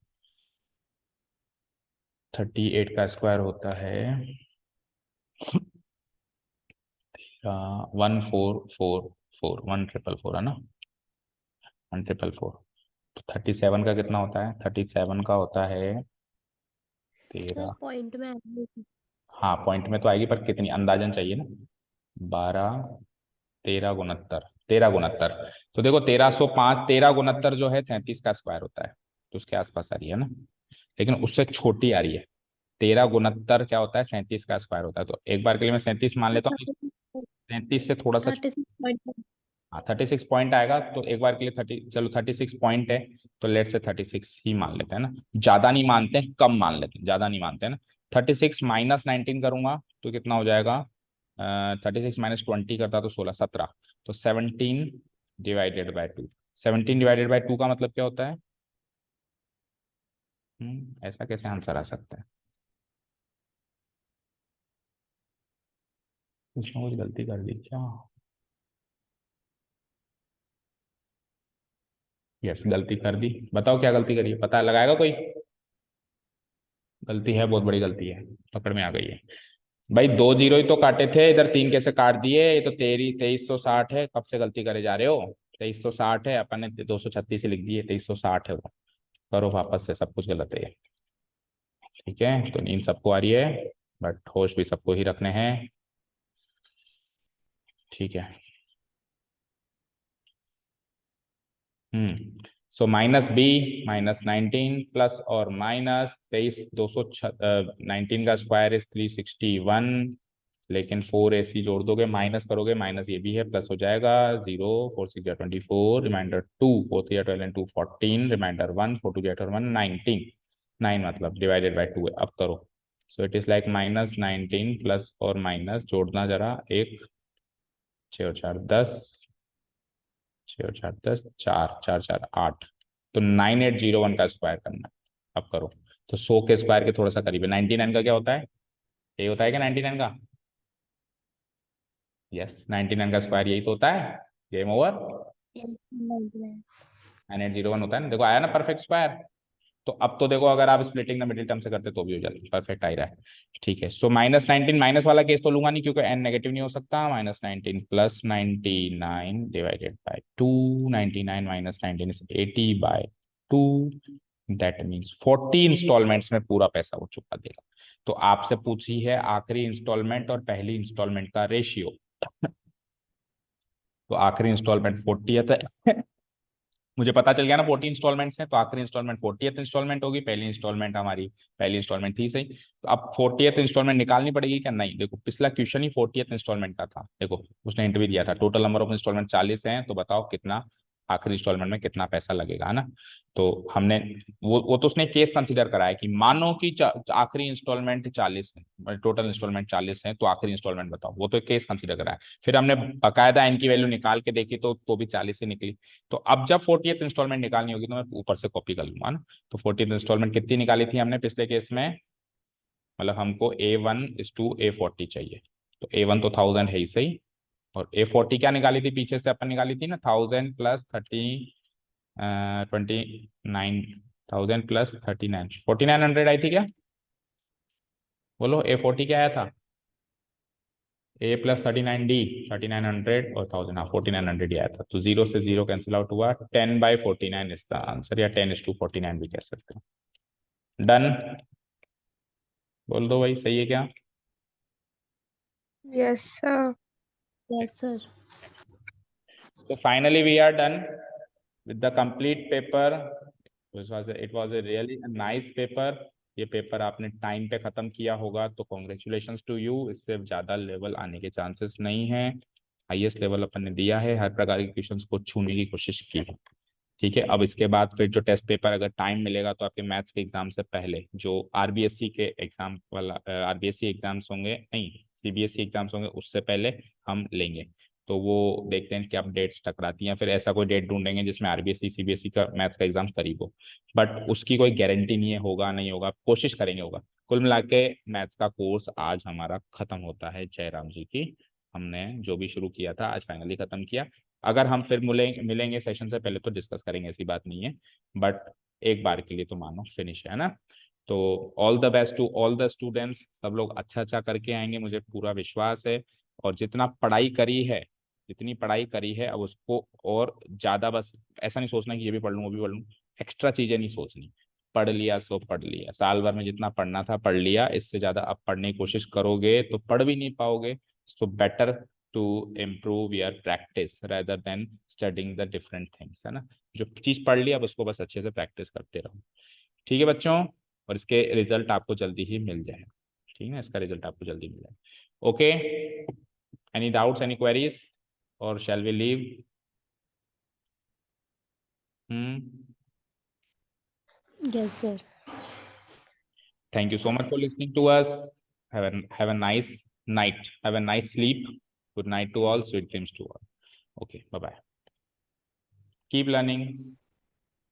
38 का स्क्वायर होता है 1444, 1444 है ना, 1444। तो 37 का कितना होता है, 37 का होता है सर 13। पॉइंट में आएगी। हाँ पॉइंट में तो आएगी, पर कितनी अंदाजन चाहिए ना, 12 13 69, 13 69। तो देखो 1305, 1369 जो है 37 का स्क्वायर होता है, तो उसके आसपास आ रही है ना, लेकिन उससे छोटी आ रही है। 1369 क्या होता है, 37 का स्क्वायर होता है, तो एक बार के लिए मैं 37 मान लेता हूँ, 37 से थोड़ा सा, 36 हाँ 36 पॉइंट आएगा, तो एक बार के लिए 30, चलो 36 पॉइंट है, तो लेट से 36 ही मान लेते हैं ना, ज्यादा नहीं मानते हैं, कम मान लेते हैं, ज्यादा नहीं मानते हैं ना। 36 -19 करूंगा तो कितना हो जाएगा, 36 -20 करता तो 16 17, तो 17 डिवाइडेड बाय 2। 17 डिवाइडेड बाय 2 का मतलब क्या होता है, ऐसा कैसे आंसर आ सकता है, कुछ ना कुछ गलती कर दी क्या। यस गलती कर दी, बताओ क्या गलती करी है, पता लगाएगा कोई, गलती है, बहुत बड़ी गलती है, पकड़ में आ गई है। भाई 2 जीरो ही तो काटे थे, इधर 3 कैसे काट दिए, ये तो 2360 है, कब से गलती करे जा रहे हो। 2360 है, अपन ने 236 ही लिख दिए, 2360 है वो, करो वापस से, सब कुछ गलत है ये। ठीक है, तो नींद सबको आ रही है, बट होश भी सबको ही रखने हैं। ठीक है, सो -b -19 प्लस और माइनस 19 का स्क्वायर इज 361, लेकिन 4ac जोड़ दोगे, माइनस करोगे, माइनस ये भी है, प्लस हो जाएगा 0, 4 6 जा 24, रिमाइंडर 2, 4 3 जा 12 एंड 2 14, रिमाइंडर 1, 4 2 जा 8 और 1 19, 9 मतलब डिवाइडेड बाय 2 है। अब करो, so it is like -19 plus और माइनस जोड़ना जरा, एक 6 और 4 10, 6 और 4 10, 4 4 4 8, तो 9801 का स्क्वायर करना है। अब करो, तो 100 के स्क्वायर के थोड़ा सा करीब है, 99 का क्या होता है यही होता है क्या 99 का? यस, 99 का स्क्वायर यही तो होता है। Game over. 9801 होता है ना, देखो आया ना परफेक्ट स्क्वायर। तो अब तो देखो अगर आप स्प्लिटिंग द मिडिल टर्म से करते तो भी हो जाता, परफेक्ट आ ही रहा है। ठीक है, सो -19 माइनस वाला केस तो लूंगा नहीं क्योंकि n नेगेटिव नहीं हो सकता। -19 plus 99 divided by 2, 99 minus 19 is 80/2। That means 40 instalments में पूरा पैसा वो चुका देगा। तो आपसे पूछी है आखिरी इंस्टॉलमेंट और पहली इंस्टॉलमेंट का रेशियो। तो आखिरी इंस्टॉलमेंट 40th है। मुझे पता चल गया ना 40 इंस्टॉलमेंट्स हैं, तो आखिरी इंस्टॉलमेंट 40th इंस्टॉलमेंट होगी। पहली इंस्टॉलमेंट हमारी पहली इंस्टॉलमेंट थी सही, तो अब 40th इंस्टॉलमेंट निकालनी पड़ेगी क्या? नहीं, देखो पिछला क्वेश्चन ही 40th इंस्टॉलमेंट का था। देखो उसने इंटरव्यू दिया था, टोटल नंबर ऑफ इंस्टॉलमेंट 40 है, तो बताओ कितना आखिरी इंस्टॉलमेंट में कितना पैसा लगेगा, है ना। तो हमने वो तो उसने केस कंसीडर करा है कि मानो कि आखिरी इंस्टॉलमेंट 40 है, टोटल इंस्टॉलमेंट 40 है, तो आखिरी इंस्टॉलमेंट बताओ, वो तो एक केस कंसीडर करा है। फिर हमने बकायदा इनकी वैल्यू निकाल के देखी तो भी 40 ही निकली। तो अब जब 40th इंस्टॉलमेंट निकालनी होगी तो मैं ऊपर से कॉपी कर लूंगा ना। तो 40th इंस्टॉलमेंट कितनी निकाली थी हमने पिछले केस में? मतलब हमको A1:A40 चाहिए। तो A1 तो 1000 है ही सही, और A40 क्या निकाली थी पीछे से अपन? निकाली थी ना 1000 प्लस 29, 1000 प्लस 39, 4900 आई थी क्या? बोलो A40 क्या आया था? A+39D, 3900 और 1000, हाँ 4900 ही आया था। तो 0 से 0 कैंसिल आउट हुआ, 10/49 इसका आंसर, या 10:49 भी कह सकते हैं। डन, बोल दो भाई सही है क्या? Yes, sir. Yes sir. So finally we are done with the complete paper. It was a really a nice paper. ये पेपर आपने टाइम पे खत्म किया होगा तो कॉन्ग्रेचुलेशन टू यू। इससे ज्यादा लेवल आने के चांसेस नहीं है। हाईएस्ट लेवल अपन ने दिया है, हर प्रकार के क्वेश्चंस को छूने की कोशिश की है। ठीक है, अब इसके बाद फिर जो टेस्ट पेपर अगर टाइम मिलेगा तो आपके मैथ्स के एग्जाम से पहले जो आरबीएससी के एग्जाम वाला आरबीएससी एग्जाम्स होंगे, नहीं सीबीएसई एग्जाम्स होंगे, उससे पहले हम लेंगे। तो वो देखते हैं क्या डेट्स टकराती हैं, फिर ऐसा कोई डेट ढूंढेंगे जिसमें आरबीएससी सीबीएसई का मैथ्स का एग्जाम करीब हो। बट उसकी कोई गारंटी नहीं है होगा नहीं होगा, कोशिश करेंगे होगा। कुल मिला के मैथ्स का कोर्स आज हमारा खत्म होता है जयराम जी की। हमने जो भी शुरू किया था आज फाइनली खत्म किया। अगर हम फिर मिलेंगे सेशन से पहले तो डिस्कस करेंगे, ऐसी बात नहीं है। बट एक बार के लिए तो मानो फिनिश है ना। तो all the best to all the students, सब लोग अच्छा अच्छा करके आएंगे, मुझे पूरा विश्वास है। और जितना पढ़ाई करी है, जितनी पढ़ाई करी है अब उसको और ज्यादा, बस ऐसा नहीं सोचना कि ये भी पढ़ लूँ वो भी पढ़ लूँ, एक्स्ट्रा चीजें नहीं सोचनी। पढ़ लिया सो पढ़ लिया, साल भर में जितना पढ़ना था पढ़ लिया, इससे ज्यादा अब पढ़ने की कोशिश करोगे तो पढ़ भी नहीं पाओगे। So better to improve your practice rather than studying the different things, है ना। जो चीज पढ़ लिया अब उसको बस अच्छे से प्रैक्टिस करते रहो। ठीक है बच्चों, और इसके रिजल्ट आपको जल्दी ही मिल जाए। ठीक है, इसका रिजल्ट आपको जल्दी मिल जाए। Okay, any doubts, any queries, और shall we leave? Yes sir. Thank you so much for listening to us. Have a nice night. Have a nice sleep. Good night to all. Sweet dreams to all. Okay, bye bye. Keep learning.